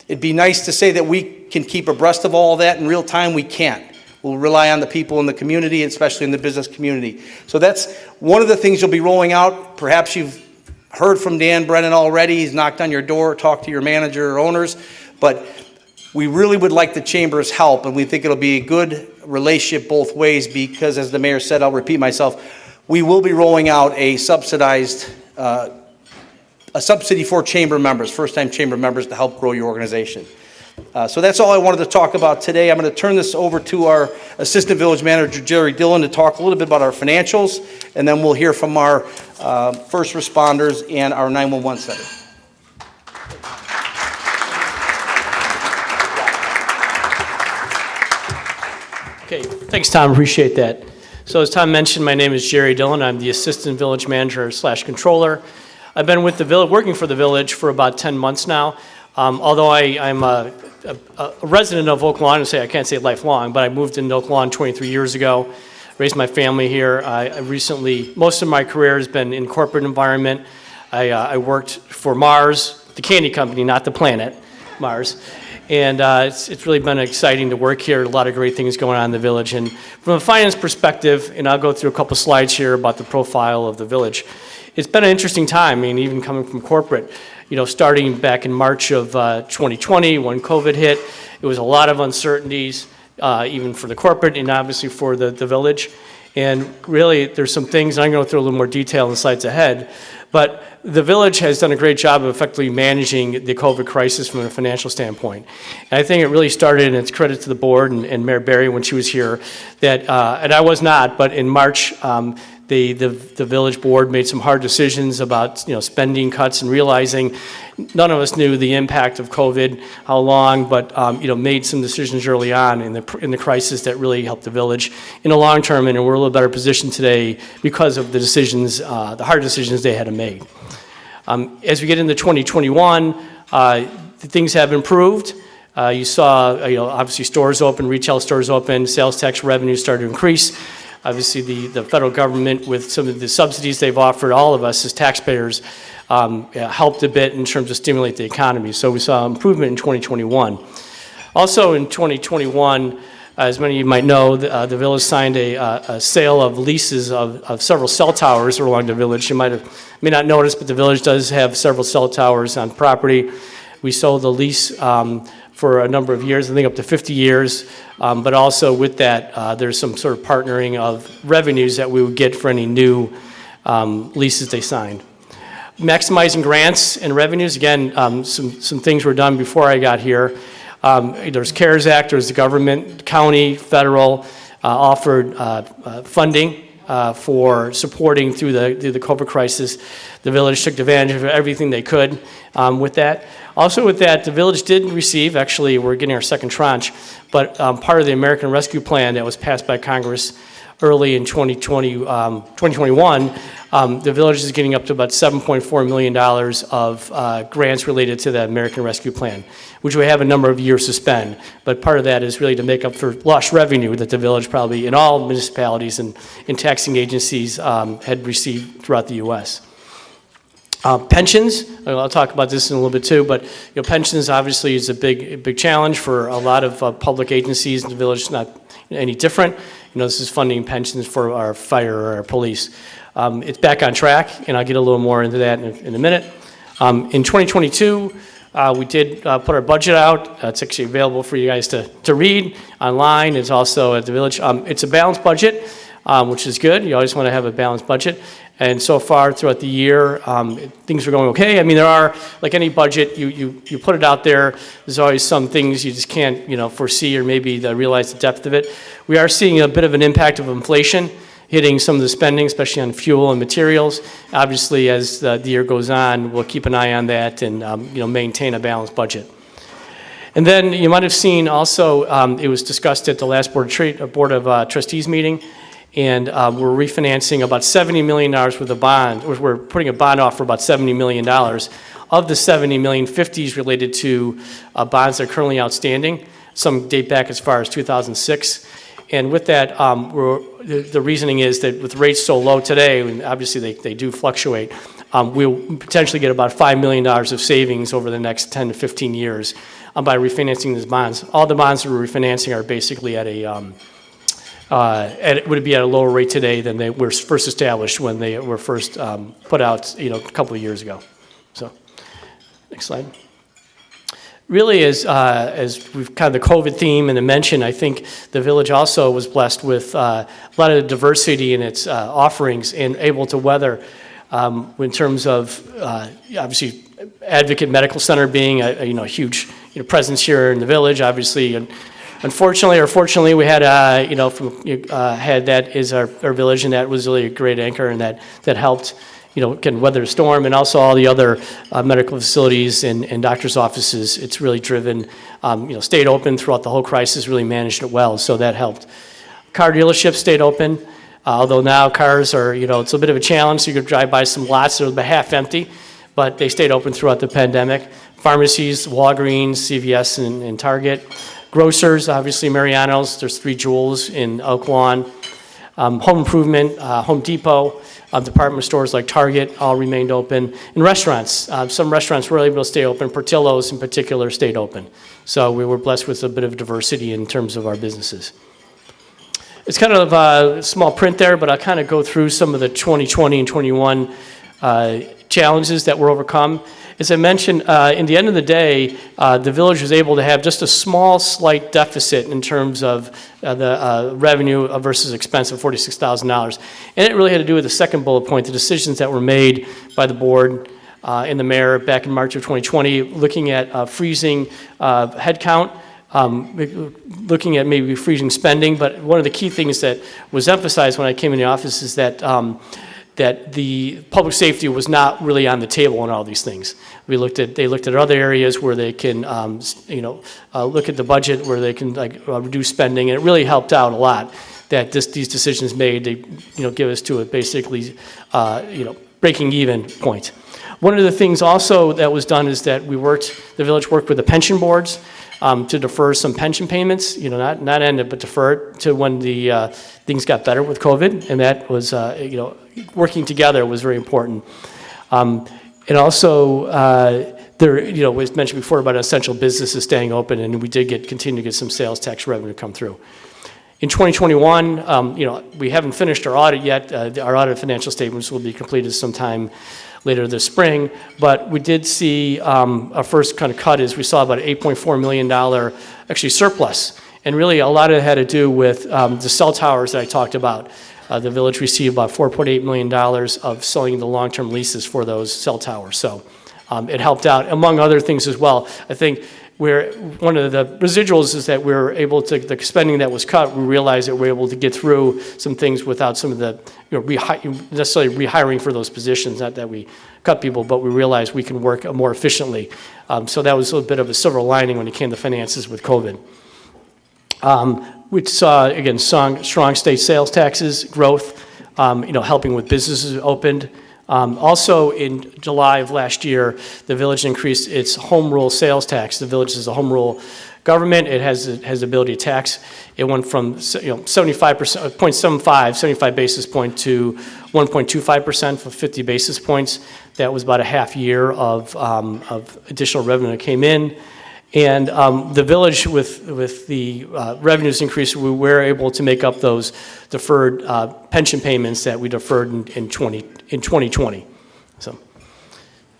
It'd be nice to say that we can keep abreast of all of that in real time. We can't. We'll rely on the people in the community, especially in the business community. So that's one of the things you'll be rolling out. Perhaps you've heard from Dan Brennan already. He's knocked on your door, talked to your manager or owners. But we really would like the chamber's help, and we think it'll be a good relationship both ways because, as the mayor said, I'll repeat myself, we will be rolling out a subsidized a subsidy for chamber members, first-time chamber members, to help grow your organization. So that's all I wanted to talk about today. I'm going to turn this over to our Assistant Village Manager, Jerry Dillon, to talk a little bit about our financials, and then we'll hear from our first responders and our 911 center. Okay, thanks, Tom. Appreciate that. So as Tom mentioned, my name is Jerry Dillon. I'm the Assistant Village Manager / Controller. I've been with the village, working for the village for about 10 months now. Although I'm a resident of Oak Lawn, I can't say lifelong, but I moved into Oak Lawn 23 years ago, raised my family here. I recently, most of my career has been in corporate environment. I worked for Mars, the candy company, not the planet, Mars. And it's really been exciting to work here. A lot of great things going on in the village. And from a finance perspective, and I'll go through a couple slides here about the profile of the village. It's been an interesting time. I mean, even coming from corporate, starting back in March of 2020 when COVID hit, it was a lot of uncertainties, even for the corporate and obviously for the village. And really, there's some things, and I'm going to go through a little more detail in the slides ahead, but the village has done a great job of effectively managing the COVID crisis from a financial standpoint. And I think it really started, and it's credit to the board and Mayor Barry when she was here, that, and I was not, but in March, the village board made some hard decisions about spending cuts and realizing none of us knew the impact of COVID, how long, but made some decisions early on in the crisis that really helped the village in the long term, and we're a little better positioned today because of the decisions, the hard decisions they had to make. As we get into 2021, things have improved. You saw, obviously stores open, retail stores open, sales tax revenue started to increase. Obviously, the federal government, with some of the subsidies they've offered all of us as taxpayers, helped a bit in terms of stimulate the economy. So we saw improvement in 2021. Also in 2021, as many of you might know, the village signed a sale of leases of several cell towers along the village. You may not notice, but the village does have several cell towers on property. We sold the lease for a number of years, I think up to 50 years, but also with that, there's some sort of partnering of revenues that we would get for any new leases they signed. Maximizing grants and revenues, again, some things were done before I got here. There's CARES Act, there's the government, county, federal, offered funding for supporting through the COVID crisis. The village took advantage of everything they could with that. Also with that, the village did receive, actually we're getting our second tranche, but part of the American Rescue Plan that was passed by Congress early in 2021, the village is getting up to about $7.4 million of grants related to the American Rescue Plan, which we have a number of years to spend. But part of that is really to make up for lost revenue that the village probably in all municipalities and taxing agencies had received throughout the U.S. Pensions, I'll talk about this in a little bit too, but pensions obviously is a big challenge for a lot of public agencies. The village is not any different. This is funding pensions for our fire or our police. It's back on track, and I'll get a little more into that in a minute. In 2022, we did put our budget out. It's actually available for you guys to read online. It's also at the village. It's a balanced budget, which is good. You always want to have a balanced budget. And so far throughout the year, things are going okay. I mean, there are, like any budget, you put it out there, there's always some things you just can't, foresee or maybe realize the depth of it. We are seeing a bit of an impact of inflation hitting some of the spending, especially on fuel and materials. Obviously, as the year goes on, we'll keep an eye on that and, maintain a balanced budget. And then you might have seen also, it was discussed at the last Board of Trustees meeting, and we're refinancing about $70 million worth of bond. We're putting a bond off for about $70 million. Of the $70 million, 50 is related to bonds that are currently outstanding. Some date back as far as 2006. And with that, the reasoning is that with rates so low today, and obviously they do fluctuate, we'll potentially get about $5 million of savings over the next 10 to 15 years by refinancing these bonds. All the bonds that we're refinancing are basically at a would be at a lower rate today than they were first established when they were first put out, a couple of years ago. So, next slide. Really, as we've kind of the COVID theme and the mention, I think the village also was blessed with a lot of diversity in its offerings and able to weather in terms of obviously Advocate Medical Center being a huge presence here in the village, obviously. And unfortunately or fortunately, we had had that as our village, and that was really a great anchor, and that helped can weather the storm, and also all the other medical facilities and doctors' offices. It's really driven, stayed open throughout the whole crisis, really managed it well, so that helped. Car dealerships stayed open, although now cars are, it's a bit of a challenge, so you could drive by some lots that are half empty, but they stayed open throughout the pandemic. Pharmacies, Walgreens, CVS, and Target. Grocers, obviously Mariano's, there's 3 Jewels in Oak Lawn. Home improvement, Home Depot, department stores like Target all remained open. And restaurants, some restaurants were able to stay open. Portillo's in particular stayed open. So we were blessed with a bit of diversity in terms of our businesses. It's kind of a small print there, but I'll kind of go through some of the 2020 and 21 challenges that were overcome. As I mentioned, in the end of the day, the village was able to have just a small, slight deficit in terms of the revenue versus expense of $46,000. And it really had to do with the second bullet point, the decisions that were made by the board and the mayor back in March of 2020, looking at freezing headcount, looking at maybe freezing spending. But one of the key things that was emphasized when I came in the office is that that the public safety was not really on the table in all these things. They looked at other areas where they can, look at the budget where they can reduce spending, and it really helped out a lot that these decisions made to, give us to a basically, breaking even point. One of the things also that was done is that the village worked with the pension boards to defer some pension payments, not end it, but defer it to when the things got better with COVID, and that was, working together was very important. And also, there, was mentioned before about essential businesses staying open, and we did continue to get some sales tax revenue come through. In 2021, we haven't finished our audit yet. Our audit financial statements will be completed sometime later this spring, but we did see our first kind of cut is we saw about an $8.4 million actually surplus. And really a lot of it had to do with the cell towers that I talked about. The village received about $4.8 million of selling the long-term leases for those cell towers. So it helped out, among other things as well. I think one of the residuals is that we're able to, the spending that was cut, we realized that we're able to get through some things without some of the, necessarily rehiring for those positions. Not that we cut people, but we realized we can work more efficiently. So that was a bit of a silver lining when it came to finances with COVID. We saw, again, strong state sales taxes growth, helping with businesses opened. Also, in July of last year, the village increased its home rule sales tax. The village is a home rule government. It has the ability to tax. It went from 75 basis point to 1.25% for 50 basis points. That was about a half year of additional revenue that came in. And the village, with the revenues increase, we were able to make up those deferred pension payments that we deferred in 2020. So,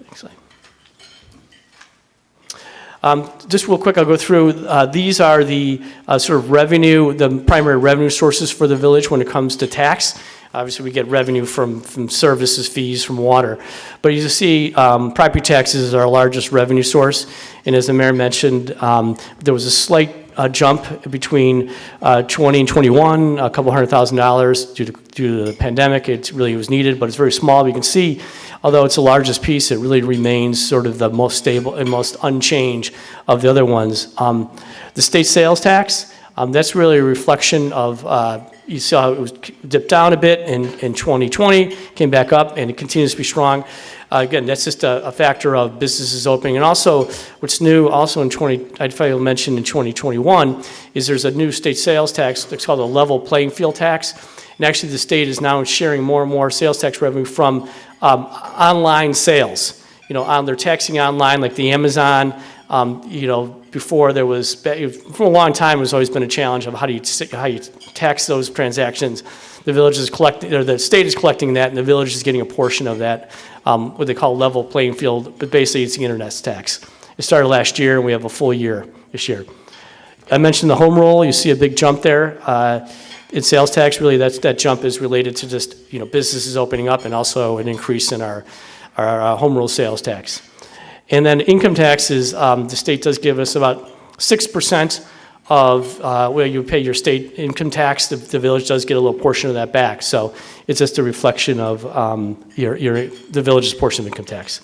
next slide. Just real quick, I'll go through. These are the sort of revenue, the primary revenue sources for the village when it comes to tax. Obviously, we get revenue from services, fees, from water. But you see, property taxes is our largest revenue source. And as the mayor mentioned, there was a slight jump between 20 and 21, a couple $100,000 due to the pandemic. It really was needed, but it's very small. You can see, although it's the largest piece, it really remains sort of the most stable and most unchanged of the other ones. The state sales tax, that's really a reflection of you saw it was dipped down a bit in 2020, came back up, and it continues to be strong. Again, that's just a factor of businesses opening. And also, what's new also I'd probably mention in 2021, is there's a new state sales tax that's called a level playing field tax. And actually, the state is now sharing more and more sales tax revenue from online sales. They're taxing online, like the Amazon. Before there was, for a long time, there's always been a challenge of how you tax those transactions. The village is collecting, or the state is collecting that, and the village is getting a portion of that, what they call level playing field, but basically it's the internet tax. It started last year, and we have a full year this year. I mentioned the home rule. You see a big jump there in sales tax. Really, that jump is related to just businesses opening up, and also an increase in our home rule sales tax. And then income taxes, the state does give us about 6% of where you pay your state income tax. The village does get a little portion of that back. So it's just a reflection of the village's portion of income tax.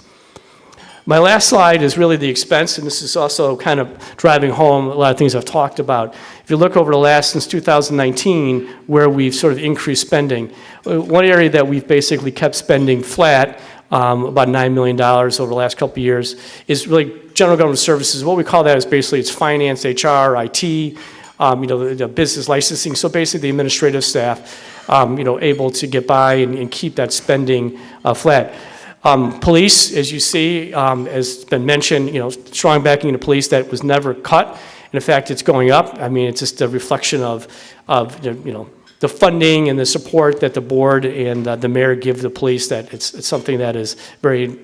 My last slide is really the expense, and this is also kind of driving home a lot of things I've talked about. If you look over the last, since 2019, where we've sort of increased spending, one area that we've basically kept spending flat about $9 million over the last couple of years, is really general government services. What we call that is basically it's finance, HR, IT, the business licensing. So basically the administrative staff, able to get by and keep that spending flat. Police, as you see, has been mentioned, strong backing to police that was never cut. And in fact, it's going up. I mean, it's just a reflection of the funding and the support that the board and the mayor give the police, that it's something that is very,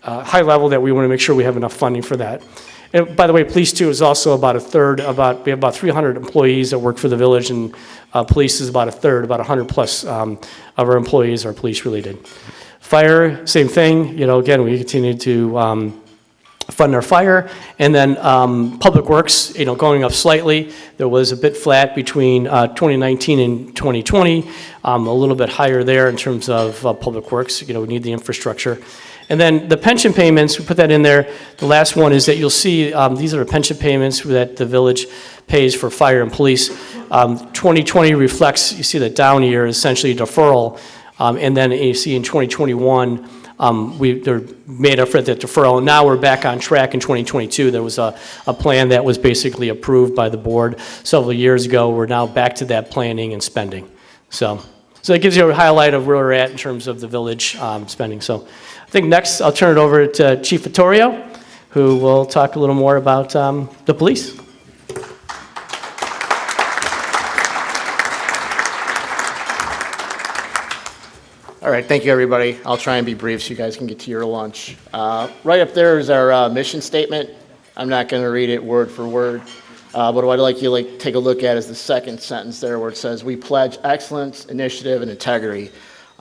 high level, that we want to make sure we have enough funding for that. And by the way, police too is also about a third, we have about 300 employees that work for the village, and police is about a third, about 100 plus of our employees are police related. Fire, same thing, again, we continue to fund our fire. And then Public Works, going up slightly. There was a bit flat between 2019 and 2020, a little bit higher there in terms of Public Works. We need the infrastructure. And then the pension payments, we put that in there. The last one is that you'll see these are the pension payments that the village pays for fire and police. 2020 reflects, you see the down year, essentially deferral. And then you see in 2021, they're made up for that deferral, and now we're back on track in 2022. There was a plan that was basically approved by the board several years ago. We're now back to that planning and spending. So it gives you a highlight of where we're at in terms of the village spending. So I think next I'll turn it over to Chief Vittorio, who will talk a little more about the police. All right, thank you, everybody. I'll try and be brief so you guys can get to your lunch. Right up there is our mission statement. I'm not going to read it word for word, but what I'd like you to take a look at is the second sentence there where it says, "We pledge excellence, initiative, and integrity."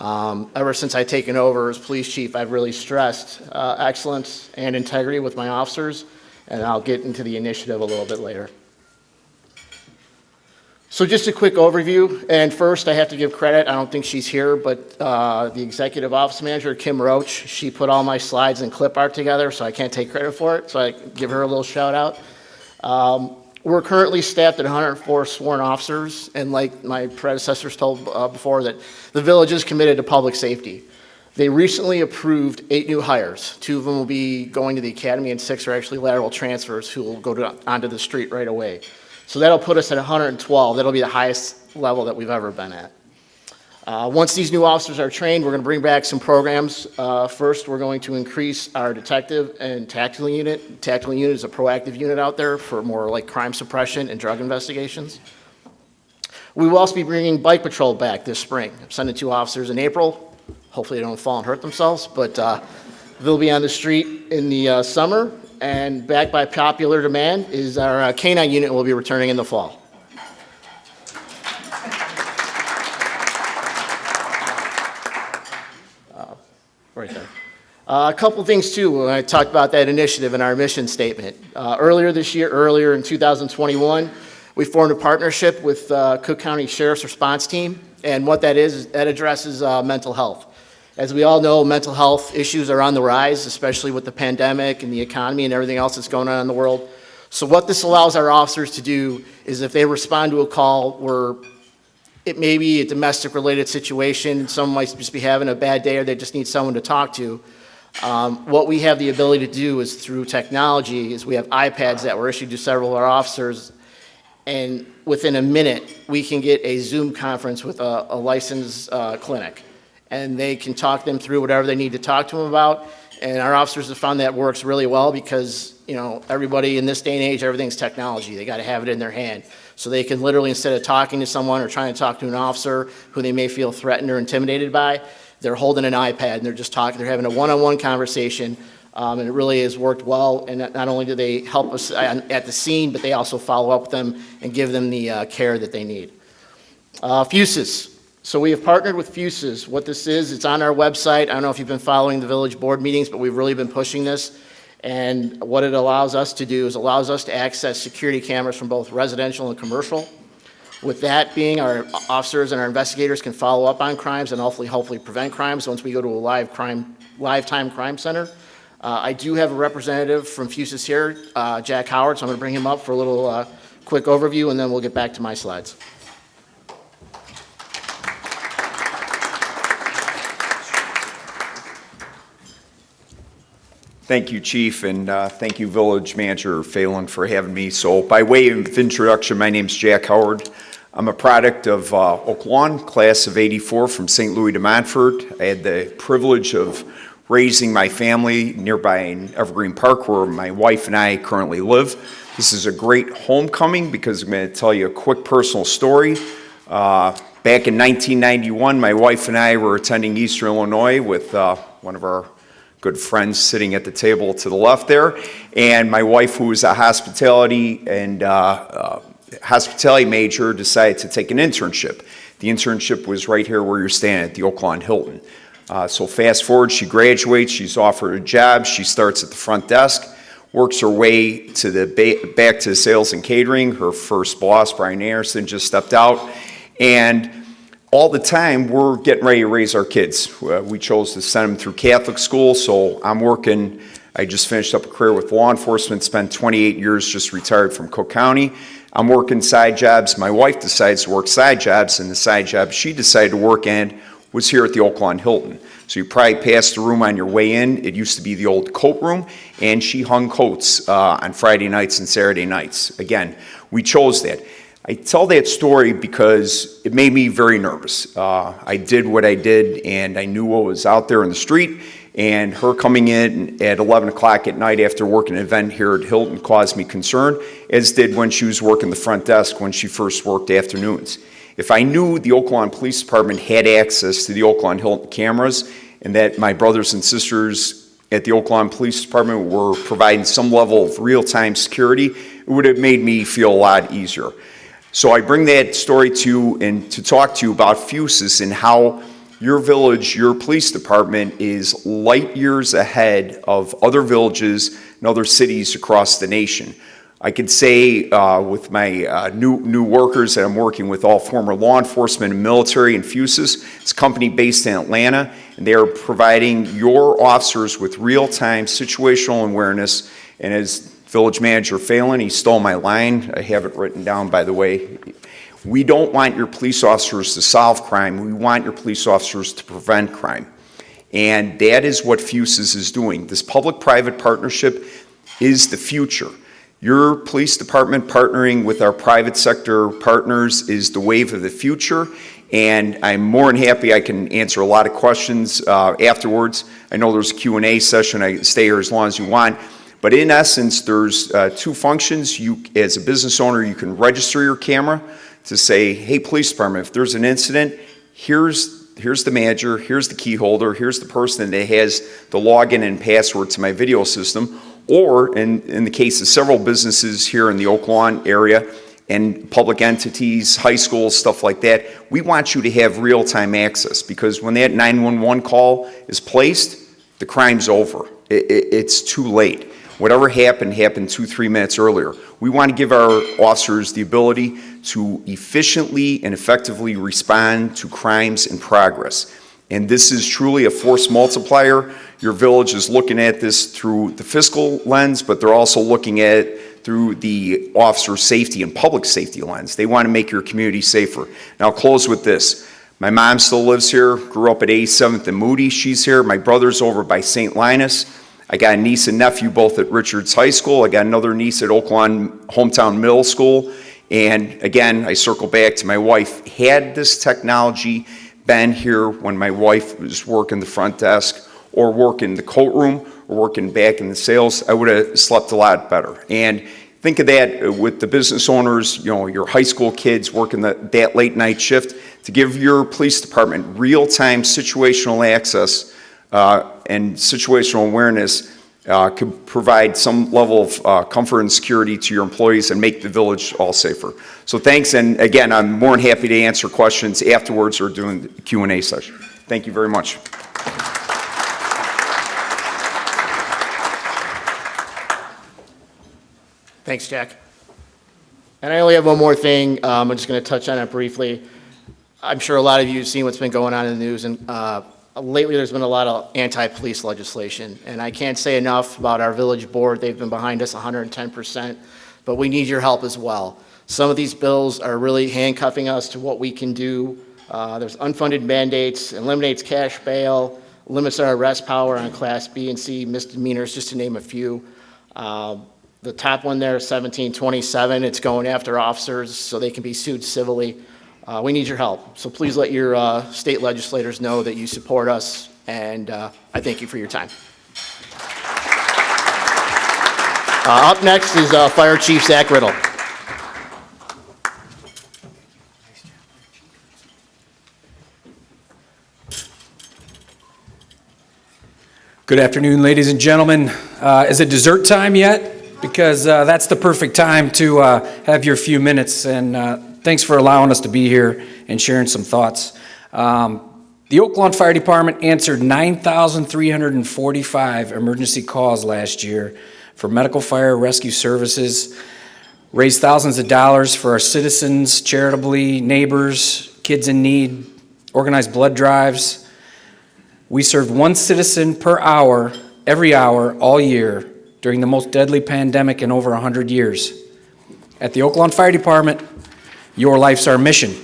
Ever since I've taken over as police chief, I've really stressed excellence and integrity with my officers, and I'll get into the initiative a little bit later. So just a quick overview, and first I have to give credit, I don't think she's here, but the executive office manager, Kim Roach, she put all my slides and clip art together, so I can't take credit for it, so I give her a little shout out. We're currently staffed at 104 sworn officers, and like my predecessors told before, that the village is committed to public safety. They recently approved 8 new hires. 2 of them will be going to the academy, and 6 are actually lateral transfers who will go onto the street right away. So that'll put us at 112. That'll be the highest level that we've ever been at. Once these new officers are trained, we're going to bring back some programs. First, we're going to increase our detective and tactical unit. Tactical unit is a proactive unit out there for more like crime suppression and drug investigations. We will also be bringing bike patrol back this spring. I'm sending 2 officers in April. Hopefully they don't fall and hurt themselves, but they'll be on the street in the summer. And back by popular demand is our canine unit will be returning in the fall. Right there. A couple things too, when I talked about that initiative in our mission statement. Earlier in 2021, we formed a partnership with Cook County Sheriff's Response Team, and what that is that addresses mental health. As we all know, mental health issues are on the rise, especially with the pandemic and the economy and everything else that's going on in the world. So what this allows our officers to do is if they respond to a call where it may be a domestic related situation, someone might just be having a bad day or they just need someone to talk to, what we have the ability to do is through technology is we have iPads that were issued to several of our officers, and within a minute we can get a Zoom conference with a licensed clinic. And they can talk them through whatever they need to talk to them about. And our officers have found that works really well because, everybody in this day and age, everything's technology. They got to have it in their hand. So they can literally, instead of talking to someone or trying to talk to an officer who they may feel threatened or intimidated by, they're holding an iPad and they're just talking. They're having a one-on-one conversation. And it really has worked well. And not only do they help us at the scene, but they also follow up with them and give them the care that they need. Fuses. So we have partnered with Fuses. What this is, it's on our website. I don't know if you've been following the village board meetings, but we've really been pushing this. And what it allows us to do is allows us to access security cameras from both residential and commercial. With that being, our officers and our investigators can follow up on crimes and hopefully prevent crimes once we go to a live time crime center. I do have a representative from Fuses here, Jack Howard, so I'm going to bring him up for a little quick overview, and then we'll get back to my slides. Thank you, Chief, and thank you, Village Manager Phelan, for having me. So by way of introduction, my name's Jack Howard. I'm a product of Oak Lawn, class of '84 from St. Louis to Montfort. I had the privilege of raising my family nearby in Evergreen Park, where my wife and I currently live. This is a great homecoming because I'm going to tell you a quick personal story. Back in 1991, my wife and I were attending Eastern Illinois with one of our good friends sitting at the table to the left there, and my wife, who was a hospitality major, decided to take an internship. The internship was right here where you're standing at the Oak Lawn Hilton. So fast forward, she graduates, she's offered a job, she starts at the front desk, works her way to the back to sales and catering. Her first boss, Brian Anderson, just stepped out, and all the time we're getting ready to raise our kids. We chose to send them through Catholic school, so I'm working. I just finished up a career with law enforcement, spent 28 years, just retired from Cook County. I'm working side jobs. My wife decides to work side jobs, and the side job she decided to work in was here at the Oak Lawn Hilton. So you probably passed the room on your way in. It used to be the old coat room, and she hung coats on Friday nights and Saturday nights. Again, we chose that. I tell that story because it made me very nervous. I did what I did, and I knew what was out there in the street, and her coming in at 11 o'clock at night after working an event here at Hilton caused me concern, as did when she was working the front desk when she first worked afternoons. If I knew the Oak Lawn Police Department had access to the Oak Lawn Hilton cameras and that my brothers and sisters at the Oak Lawn Police Department were providing some level of real-time security, it would have made me feel a lot easier. So I bring that story to you and to talk to you about Fusus and how your village, your police department is light years ahead of other villages and other cities across the nation. I could say with my new workers that I'm working with, all former law enforcement and military in Fusus, it's a company based in Atlanta, and they are providing your officers with real-time situational awareness. And as Village Manager Phelan, he stole my line. I have it written down, by the way. We don't want your police officers to solve crime. We want your police officers to prevent crime. And that is what Fusus is doing. This public-private partnership is the future. Your police department partnering with our private sector partners is the wave of the future, and I'm more than happy I can answer a lot of questions afterwards. I know there's a Q&A session. I can stay here as long as you want. But in essence, there's two functions. You, as a business owner, you can register your camera to say, hey, police department, if there's an incident, here's the manager, here's the key holder, here's the person that has the login and password to my video system. Or in the case of several businesses here in the Oak Lawn area and public entities, high schools, stuff like that, we want you to have real-time access, because when that 911 call is placed, the crime's over. It's too late. Whatever happened 2-3 minutes earlier. We want to give our officers the ability to efficiently and effectively respond to crimes in progress. And this is truly a force multiplier. Your village is looking at this through the fiscal lens, but they're also looking at it through the officer safety and public safety lens. They want to make your community safer. And I'll close with this. My mom still lives here, grew up at 87th and Moody. She's here. My brother's over by St. Linus. I got a niece and nephew both at Richards High School. I got another niece at Oak Lawn Hometown Middle School. And again, I circle back to my wife. Had this technology been here when my wife was working the front desk or working the coat room or working back in the sales, I would have slept a lot better. And think of that with the business owners, you know, your high school kids working that late night shift, to give your police department real-time situational access and situational awareness could provide some level of comfort and security to your employees and make the village all safer. So thanks, and again, I'm more than happy to answer questions afterwards or during the Q&A session. Thank you very much. Thanks, Jack. And I only have one more thing. I'm just going to touch on it briefly. I'm sure a lot of you have seen what's been going on in the news, and lately there's been a lot of anti-police legislation. And I can't say enough about our village board. They've been behind us 110%, but we need your help as well. Some of these bills are really handcuffing us to what we can do. There's unfunded mandates, eliminates cash bail, limits our arrest power on Class B and C misdemeanors, just to name a few. The top one there, 1727, it's going after officers so they can be sued civilly. We need your help, so please let your state legislators know that you support us, and I thank you for your time. Up next is Fire Chief Zach Riddle. Good afternoon, ladies and gentlemen. Is it dessert time yet? Because that's the perfect time to have your few minutes, and thanks for allowing us to be here and sharing some thoughts. The Oak Lawn Fire Department answered 9,345 emergency calls last year for medical fire rescue services, raised thousands of dollars for our citizens, charitably, neighbors, kids in need, organized blood drives. We served one citizen per hour, every hour, all year, during the most deadly pandemic in over 100 years. At the Oak Lawn Fire Department, your life's our mission.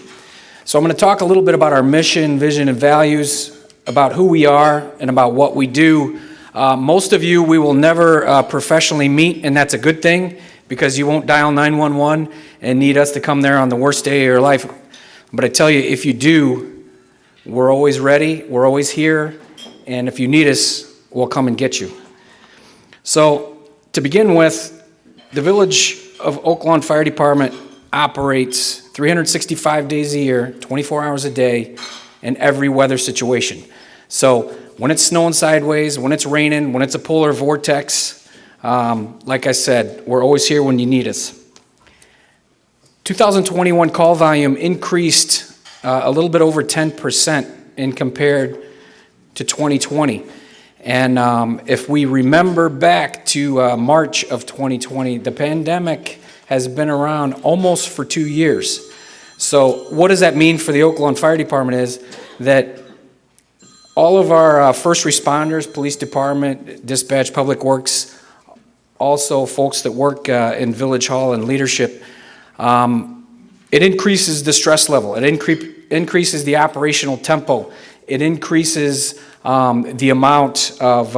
So I'm going to talk a little bit about our mission, vision, and values, about who we are, and about what we do. Most of you, we will never professionally meet, and that's a good thing, because you won't dial 911 and need us to come there on the worst day of your life. But I tell you, if you do, we're always ready, we're always here, and if you need us, we'll come and get you. So, to begin with, the Village of Oak Lawn Fire Department operates 365 days a year, 24 hours a day, in every weather situation. So, when it's snowing sideways, when it's raining, when it's a polar vortex, like I said, we're always here when you need us. 2021 call volume increased a little bit over 10% in compared to 2020. And if we remember back to March of 2020, the pandemic has been around almost for 2 years. So what does that mean for the Oak Lawn Fire Department is that all of our first responders, police department, dispatch, public works, also folks that work in Village Hall and leadership, it increases the stress level. It increases the operational tempo. It increases the amount of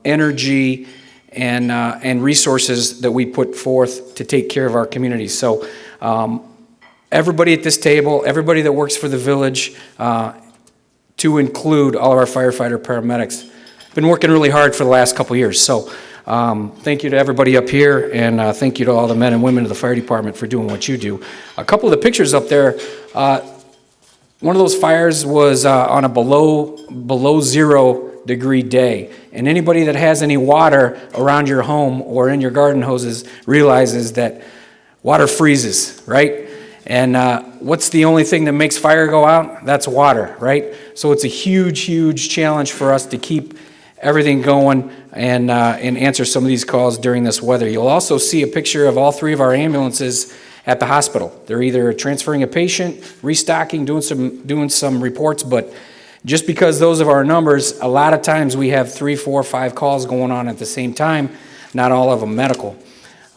energy and resources that we put forth to take care of our community. So everybody at this table, everybody that works for the village, to include all of our firefighter paramedics, been working really hard for the last couple years. So thank you to everybody up here, and thank you to all the men and women of the fire department for doing what you do. A couple of the pictures up there, one of those fires was on a below 0 degree day. And anybody that has any water around your home or in your garden hoses realizes that water freezes, right? And what's the only thing that makes fire go out? That's water, right? So it's a huge, huge challenge for us to keep everything going and answer some of these calls during this weather. You'll also see a picture of all 3 of our ambulances at the hospital. They're either transferring a patient, restocking, doing some reports, but just because those of our numbers, a lot of times we have 3, 4, 5 calls going on at the same time, not all of them medical.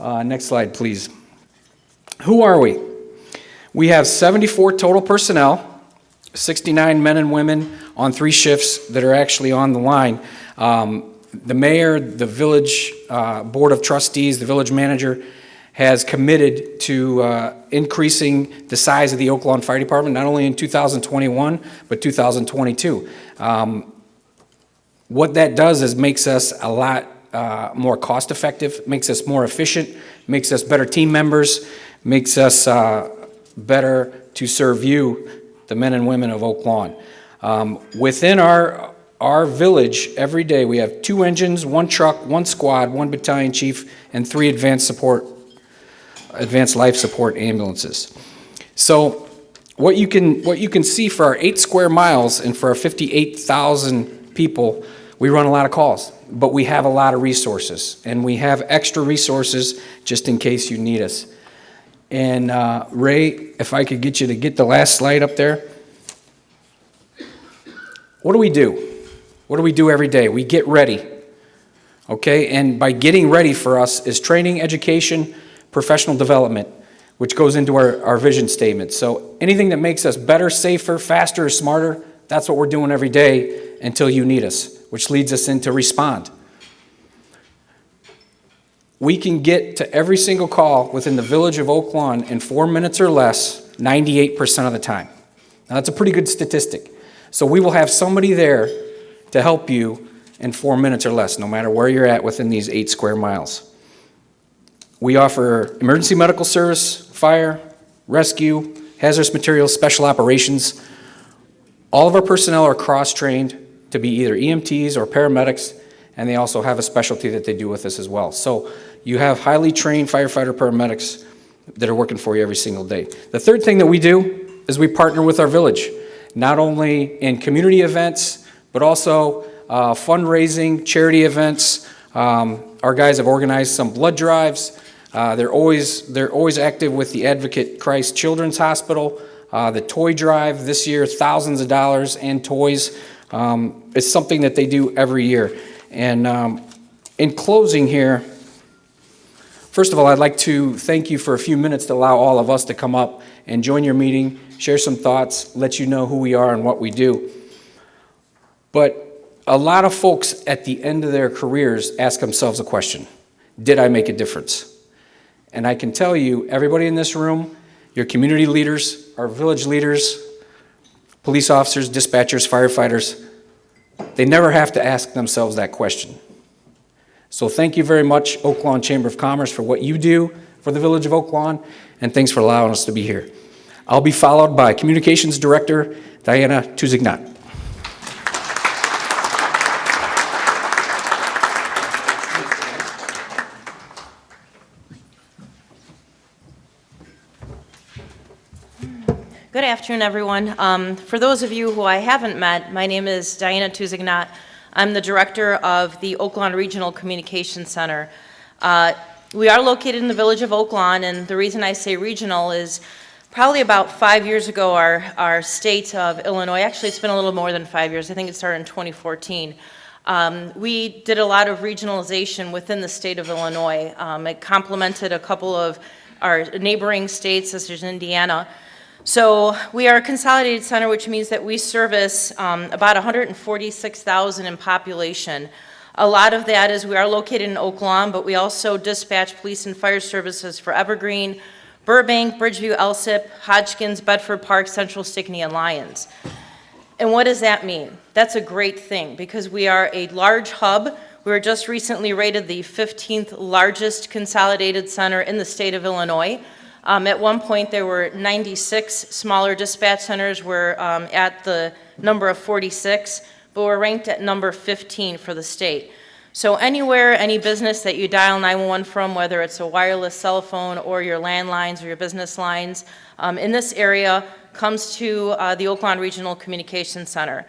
Next slide, please. Who are we? We have 74 total personnel, 69 men and women on 3 shifts that are actually on the line. The mayor, the village board of trustees, the village manager has committed to increasing the size of the Oak Lawn Fire Department, not only in 2021, but 2022. What that does is makes us a lot more cost effective, makes us more efficient, makes us better team members, makes us better to serve you, the men and women of Oak Lawn. Within our village, every day we have 2 engines, 1 truck, 1 squad, 1 battalion chief, and 3 advanced life support ambulances. So what you can see for our 8 square miles and for our 58,000 people, we run a lot of calls, but we have a lot of resources, and we have extra resources just in case you need us. And Ray, if I could get you to get the last slide up there. What do we do? What do we do every day? We get ready, okay? And by getting ready for us is training, education, professional development, which goes into our vision statement. So anything that makes us better, safer, faster, smarter, That's what we're doing every day until you need us, which leads us into respond. We can get to every single call within the village of Oak Lawn in 4 minutes or less, 98% of the time. Now, that's a pretty good statistic. So we will have somebody there to help you in 4 minutes or less, no matter where you're at within these 8 square miles. We offer emergency medical service, fire, rescue, hazardous materials, special operations. All of our personnel are cross-trained to be either EMTs or paramedics, and they also have a specialty that they do with us as well. So you have highly trained firefighter paramedics that are working for you every single day. The third thing that we do is we partner with our village, not only in community events, but also fundraising, charity events. Our guys have organized some blood drives. They're always active with the Advocate Christ Children's Hospital, the toy drive this year, thousands of dollars and toys. It's something that they do every year. And in closing here, first of all, I'd like to thank you for a few minutes to allow all of us to come up and join your meeting, share some thoughts, let you know who we are and what we do. But a lot of folks at the end of their careers ask themselves a question: did I make a difference? And I can tell you, everybody in this room, your community leaders, our village leaders, police officers, dispatchers, firefighters, they never have to ask themselves that question. So thank you very much, Oak Lawn Chamber of Commerce, for what you do for the village of Oak Lawn, and thanks for allowing us to be here. I'll be followed by Communications Director Diana Tuzignat. Good afternoon, everyone. For those of you who I haven't met, my name is Diana Tuzignat. I'm the director of the Oak Lawn Regional Communications Center. We are located in the village of Oak Lawn, and the reason I say regional is probably about 5 years ago, our state of Illinois, actually it's been a little more than 5 years, I think it started in 2014. We did a lot of regionalization within the state of Illinois. It complemented a couple of our neighboring states, such as Indiana. So we are a consolidated center, which means that we service about 146,000 in population. A lot of that is we are located in Oak Lawn, but we also dispatch police and fire services for Evergreen, Burbank, Bridgeview, Elsip, Hodgkins, Bedford Park, Central Stickney, and Lyons. And what does that mean? That's a great thing because we are a large hub. We were just recently rated the 15th largest consolidated center in the state of Illinois. At one point, there were 96 smaller dispatch centers. We're at the number of 46, but we're ranked at number 15 for the state. So anywhere, any business that you dial 911 from, whether it's a wireless cell phone or your landlines or your business lines, in this area comes to the Oak Lawn Regional Communications Center.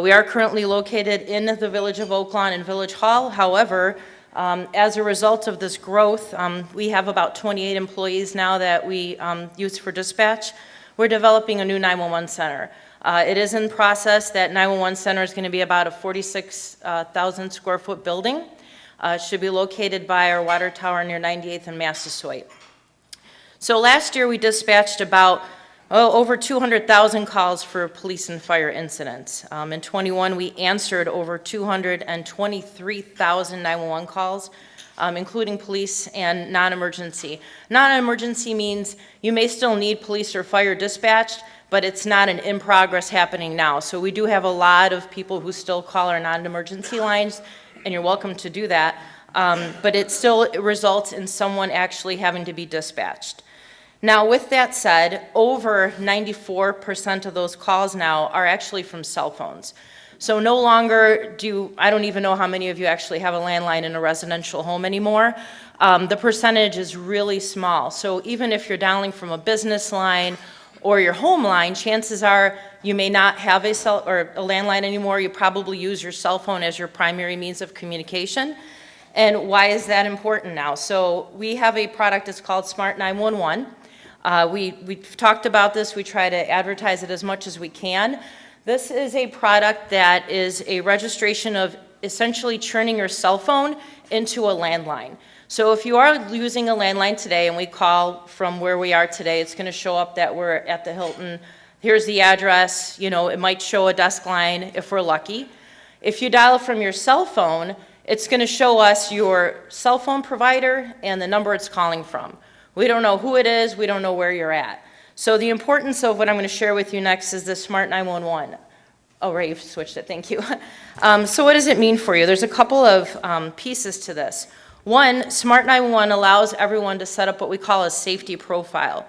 We are currently located in the village of Oak Lawn in Village Hall. However, as a result of this growth, we have about 28 employees now that we use for dispatch. We're developing a new 911 center. It is in process. That 911 center is going to be about a 46,000 square foot building. It should be located by our water tower near 98th and Massasoit. So last year we dispatched about over 200,000 calls for police and fire incidents. In 21, we answered over 223,000 911 calls, including police and non-emergency. Non-emergency means you may still need police or fire dispatched, but it's not an in progress happening now. So we do have a lot of people who still call our non-emergency lines, and you're welcome to do that, but it still results in someone actually having to be dispatched. Now, with that said, over 94% of those calls now are actually from cell phones. So no longer I don't even know how many of you actually have a landline in a residential home anymore. The percentage is really small. So even if you're dialing from a business line or your home line, chances are you may not have a landline anymore. You probably use your cell phone as your primary means of communication. And why is that important now? So we have a product that's called Smart 911. We've talked about this. We try to advertise it as much as we can. This is a product that is a registration of essentially turning your cell phone into a landline. So if you are using a landline today and we call from where we are today, it's going to show up that we're at the Hilton Here's the address, you know, it might show a desk line if we're lucky. If you dial from your cell phone, it's going to show us your cell phone provider and the number it's calling from. We don't know who it is, we don't know where you're at. So the importance of what I'm going to share with you next is the Smart 911. Oh, right, you've switched it, thank you. So what does it mean for you? There's a couple of pieces to this. One, Smart 911 allows everyone to set up what we call a safety profile.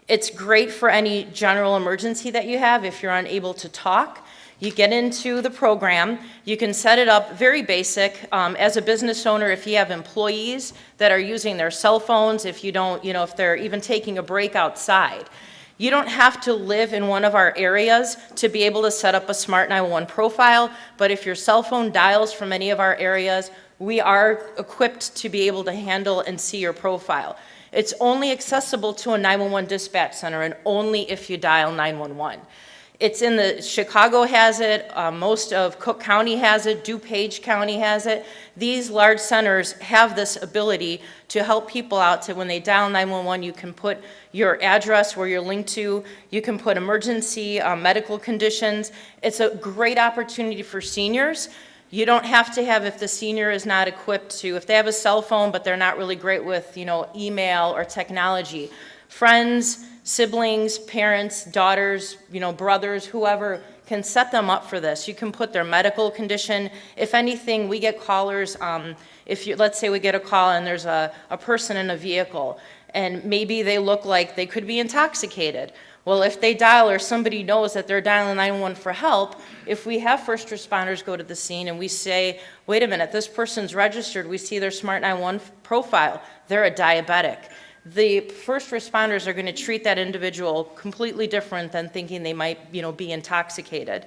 It's great for any general emergency that you have. If you're unable to talk, you get into the program, you can set it up very basic. As a business owner, if you have employees that are using their cell phones, if you don't, you know, if they're even taking a break outside, you don't have to live in one of our areas to be able to set up a Smart 911 profile, but if your cell phone dials from any of our areas, we are equipped to be able to handle and see your profile. It's only accessible to a 911 dispatch center and only if you dial 911. It's in the, Chicago has it, most of Cook County has it, DuPage County has it. These large centers have this ability to help people out to when they dial 911, you can put your address where you're linked to, you can put emergency medical conditions. It's a great opportunity for seniors. You don't have to have, if the senior is not equipped to, if they have a cell phone but they're not really great with, you know, email or technology, friends, siblings, parents, daughters, you know, brothers, whoever can set them up for this. You can put their medical condition. If anything, we get callers, if you, let's say we get a call and there's a person in a vehicle and maybe they look like they could be intoxicated. Well, if they dial or somebody knows that they're dialing 911 for help, if we have first responders go to the scene and we say, wait a minute, this person's registered, we see their Smart 911 profile, they're a diabetic. The first responders are going to treat that individual completely different than thinking they might, you know, be intoxicated.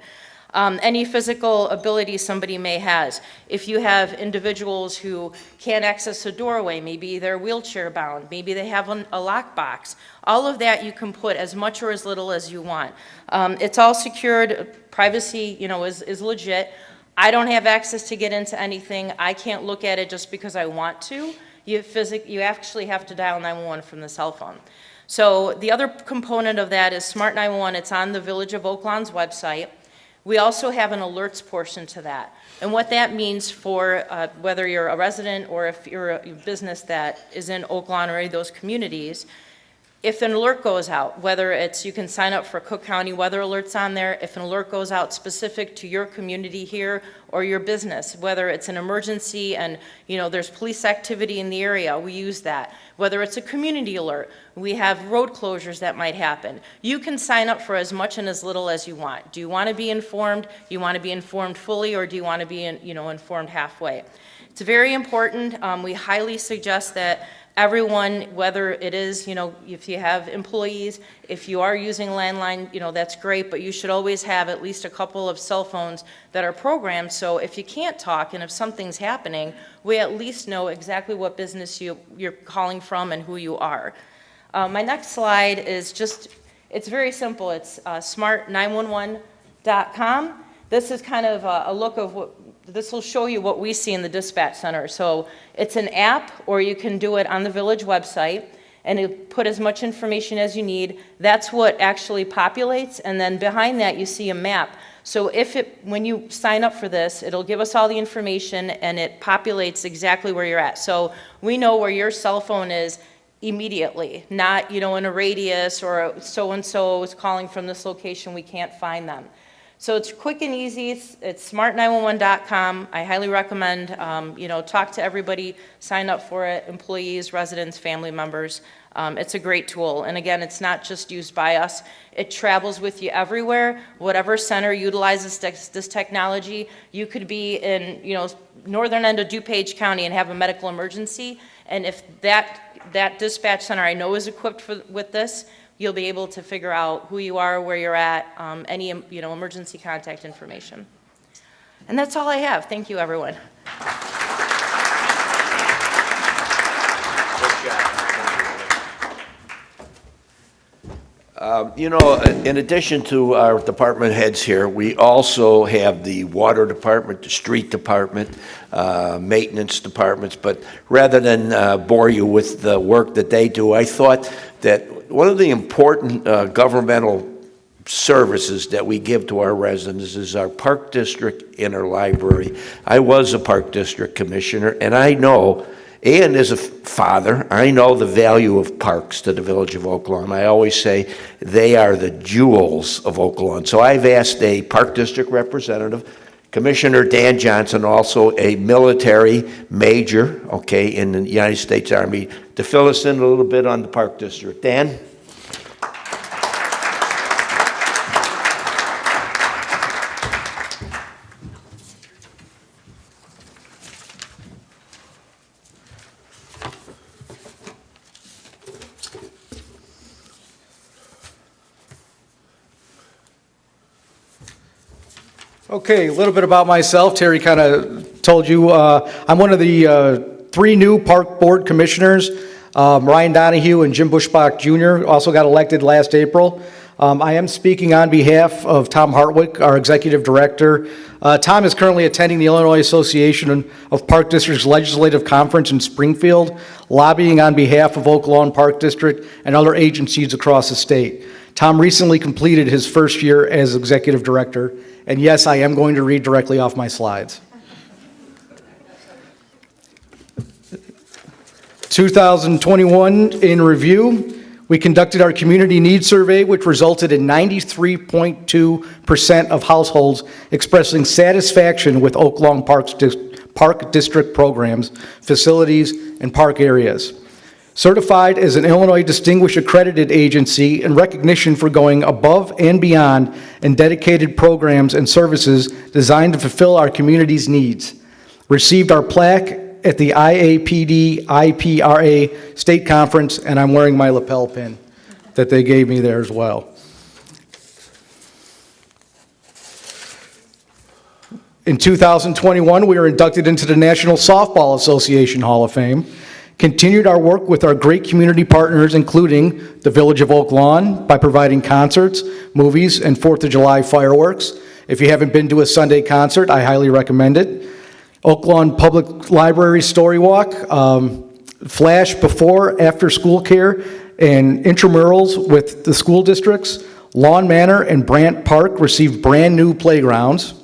Any physical ability somebody may have. If you have individuals who can't access a doorway, maybe they're wheelchair bound, maybe they have a lockbox, all of that you can put as much or as little as you want. It's all secured, privacy, you know, is legit. I don't have access to get into anything. I can't look at it just because I want to. You actually have to dial 911 from the cell phone. So the other component of that is Smart 911. It's on the Village of Oak Lawn's website. We also have an alerts portion to that. And what that means for whether you're a resident or if you're a business that is in Oak Lawn or any of those communities, if an alert goes out, whether it's you can sign up for Cook County weather alerts on there, if an alert goes out specific to your community here or your business, whether it's an emergency and you know there's police activity in the area, we use that. Whether it's a community alert, we have road closures that might happen. You can sign up for as much and as little as you want. Do you want to be informed? Do you want to be informed fully, or do you want to be informed halfway? It's very important. We highly suggest that everyone, whether it is, if you have employees, if you are using landline, that's great, but you should always have at least a couple of cell phones that are programmed, so if you can't talk and if something's happening, we at least know exactly what business you're calling from and who you are. My next slide is it's very simple. It's smart911.com. This is kind of a look of this will show you what we see in the dispatch center. So it's an app, or you can do it on the village website, and it'll put as much information as you need. That's what actually populates, and then behind that you see a map. So when you sign up for this, it'll give us all the information, and it populates exactly where you're at. So we know where your cell phone is immediately, not in a radius, or so-and-so is calling from this location, we can't find them. So it's quick and easy. It's smart911.com. I highly recommend, talk to everybody, sign up for it, employees, residents, family members. It's a great tool. And again, it's not just used by us. It travels with you everywhere. Whatever center utilizes this technology, you could be in, northern end of DuPage County and have a medical emergency. And if that dispatch center I know is equipped with this, you'll be able to figure out who you are, where you're at, any emergency contact information. And that's all I have. Thank you, everyone. In addition to our department heads here, we also have the water department, the street department, maintenance departments. But rather than bore you with the work that they do, I thought that one of the important governmental services that we give to our residents is our Park District Interlibrary. I was a Park District Commissioner, and I know, and as a father, I know the value of parks to the village of Oak Lawn. I always say they are the jewels of Oak Lawn. So I've asked a Park District representative, Commissioner Dan Johnson, also a military major, okay, in the United States Army, to fill us in a little bit on the Park District. Dan? Okay, a little bit about myself. Terry kind of told you. I'm one of the 3 new park board commissioners. Ryan Donahue and Jim Bushbach Jr. also got elected last April. I am speaking on behalf of Tom Hartwick, our executive director. Tom is currently attending the Illinois Association of Park Districts Legislative Conference in Springfield, lobbying on behalf of Oak Lawn Park District and other agencies across the state. Tom recently completed his first year as executive director. And yes, I am going to read directly off my slides. 2021 in review, we conducted our community needs survey, which resulted in 93.2% of households expressing satisfaction with Oak Lawn Park District programs, facilities, and park areas. Certified as an Illinois Distinguished Accredited Agency in recognition for going above and beyond in dedicated programs and services designed to fulfill our community's needs. Received our plaque at the IAPD IPRA State Conference, and I'm wearing my lapel pin that they gave me there as well. In 2021, we were inducted into the National Softball Association Hall of Fame. Continued our work with our great community partners, including the Village of Oak Lawn, by providing concerts, movies, and 4th of July fireworks. If you haven't been to a Sunday concert, I highly recommend it. Oak Lawn Public Library Story Walk, Flash before, after school care, and intramurals with the school districts. Lawn Manor and Brant Park received brand new playgrounds.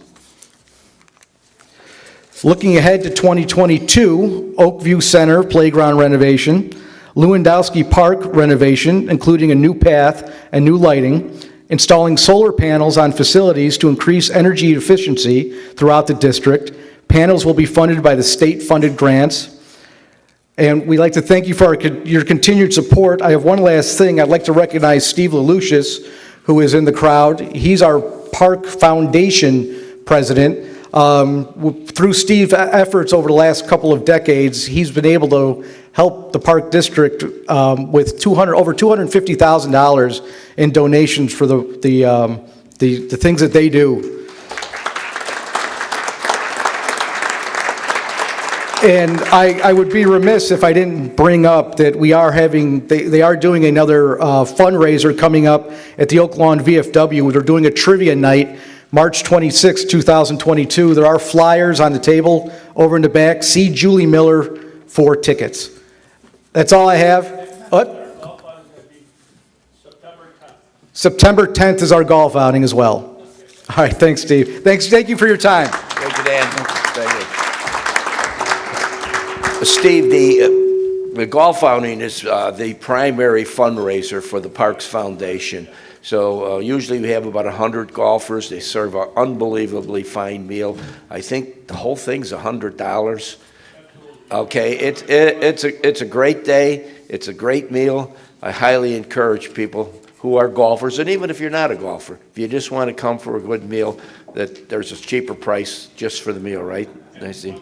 Looking ahead to 2022, Oakview Center playground renovation, Lewandowski Park renovation, including a new path and new lighting, installing solar panels on facilities to increase energy efficiency throughout the district. Panels will be funded by the state-funded grants. And we'd like to thank you for your continued support. I have one last thing. I'd like to recognize Steve Lelucius, who is in the crowd. He's our Park Foundation president. Through Steve's efforts over the last couple of decades, he's been able to help the Park District with over $250,000 in donations for the things that they do. And I would be remiss if I didn't bring up that we are they are doing another fundraiser coming up at the Oak Lawn VFW. They're doing a trivia night, March 26, 2022. There are flyers on the table over in the back. See Julie Miller for tickets. That's all I have. What? September 10th is our golf outing as well. All right, thanks, Steve. Thank you for your time. Thank you, Dan. Thank you. Steve, the golf outing is the primary fundraiser for the Parks Foundation. So usually we have about 100 golfers. They serve an unbelievably fine meal. I think the whole thing's $100. Okay, it's a great day. It's a great meal. I highly encourage people who are golfers, and even if you're not a golfer, if you just want to come for a good meal, that there's a cheaper price just for the meal, right? I see.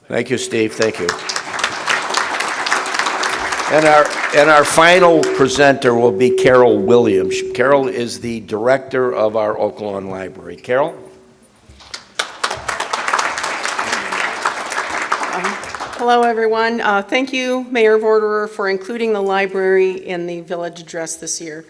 Thank you, Steve. Thank you. And our final presenter will be Carol Williams. Carol is the director of our Oak Lawn Library. Carol? Hello, everyone. Thank you, Mayor Vorderer, for including the library in the village address this year.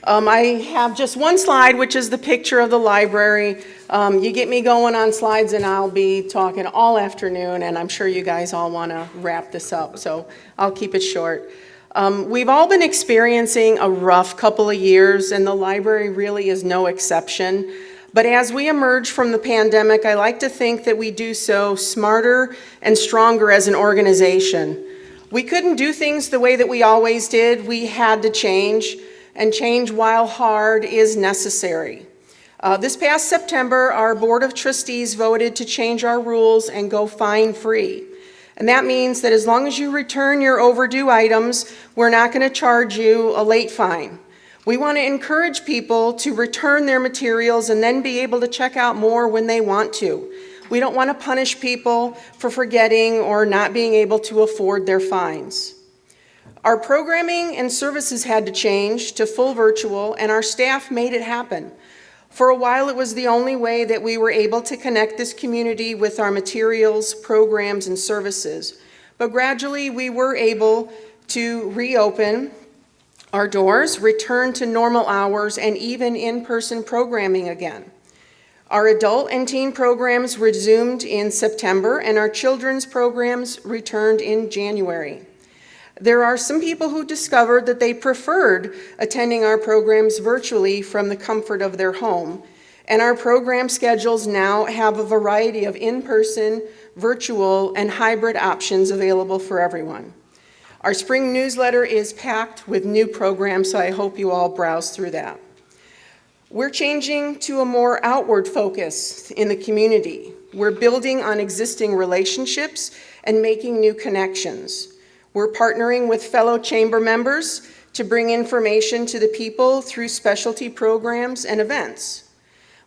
I have just one slide, which is the picture of the library. You get me going on slides and I'll be talking all afternoon, and I'm sure you guys all want to wrap this up, so I'll keep it short. We've all been experiencing a rough couple of years, and the library really is no exception. But as we emerge from the pandemic, I like to think that we do so smarter and stronger as an organization. We couldn't do things the way that we always did. We had to change, and change, while hard, is necessary. This past September, our Board of Trustees voted to change our rules and go fine-free. And that means that as long as you return your overdue items, we're not going to charge you a late fine. We want to encourage people to return their materials and then be able to check out more when they want to. We don't want to punish people for forgetting or not being able to afford their fines. Our programming and services had to change to full virtual, and our staff made it happen. For a while, it was the only way that we were able to connect this community with our materials, programs, and services. But gradually, we were able to reopen our doors, return to normal hours, and even in-person programming again. Our adult and teen programs resumed in September, and our children's programs returned in January. There are some people who discovered that they preferred attending our programs virtually from the comfort of their home, and our program schedules now have a variety of in-person, virtual, and hybrid options available for everyone. Our spring newsletter is packed with new programs, so I hope you all browse through that. We're changing to a more outward focus in the community. We're building on existing relationships and making new connections. We're partnering with fellow chamber members to bring information to the people through specialty programs and events.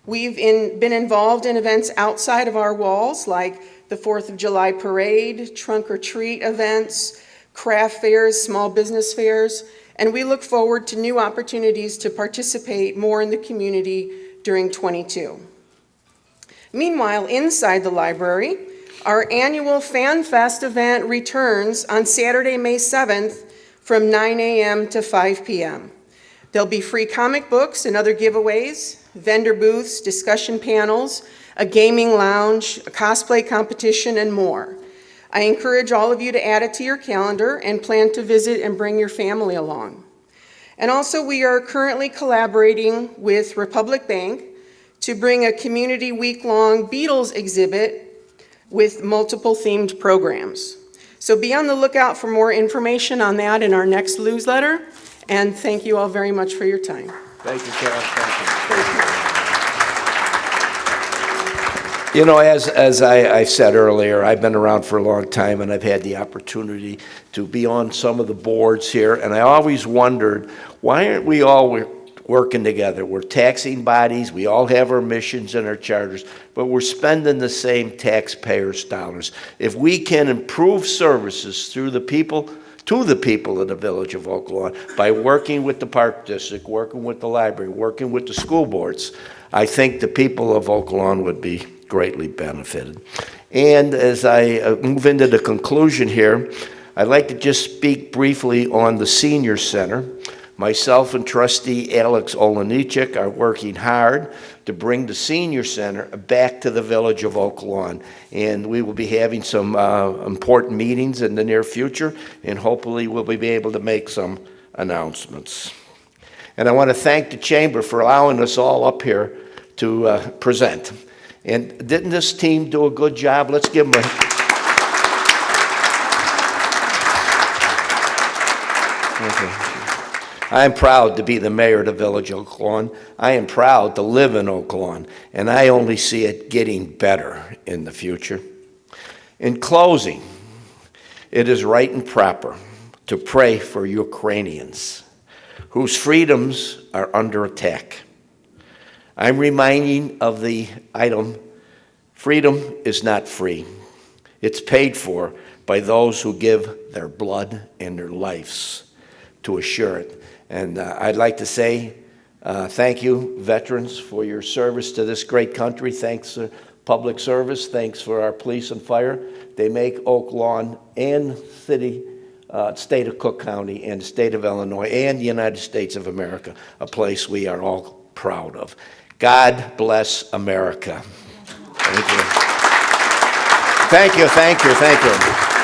We've been involved in events outside of our walls, like the 4th of July parade, trunk or treat events, craft fairs, small business fairs, and we look forward to new opportunities to participate more in the community during '22. Meanwhile, inside the library, our annual Fan Fest event returns on Saturday, May 7th from 9 a.m. to 5 p.m. There'll be free comic books and other giveaways, vendor booths, discussion panels, a gaming lounge, a cosplay competition, and more. I encourage all of you to add it to your calendar and plan to visit and bring your family along. And also, we are currently collaborating with Republic Bank to bring a community week-long Beatles exhibit with multiple themed programs. So be on the lookout for more information on that in our next newsletter, and thank you all very much for your time. Thank you, Carol. Thank you. You know, as I said earlier, I've been around for a long time, and I've had the opportunity to be on some of the boards here, and I always wondered, why aren't we all working together? We're taxing bodies, we all have our missions and our charters, but we're spending the same taxpayers' dollars. If we can improve services through the people, to the people of the village of Oak Lawn, by working with the Park District, working with the library, working with the school boards, I think the people of Oak Lawn would be greatly benefited. And as I move into the conclusion here, I'd like to just speak briefly on the senior center. Myself and trustee Alex Olenichik are working hard to bring the senior center back to the village of Oak Lawn. And we will be having some important meetings in the near future, and hopefully we'll be able to make some announcements. And I want to thank the chamber for allowing us all up here to present. And didn't this team do a good job? Let's give them a... I am proud to be the mayor of the village of Oak Lawn. I am proud to live in Oak Lawn, and I only see it getting better in the future. In closing, it is right and proper to pray for Ukrainians whose freedoms are under attack. I'm reminding of the item, freedom is not free. It's paid for by those who give their blood and their lives to assure it. And I'd like to say thank you, veterans, for your service to this great country. Thanks for public service. Thanks for our police and fire. They make Oak Lawn and state of Cook County and the state of Illinois and the United States of America a place we are all proud of. God bless America. Thank you. Thank you, thank you, thank you.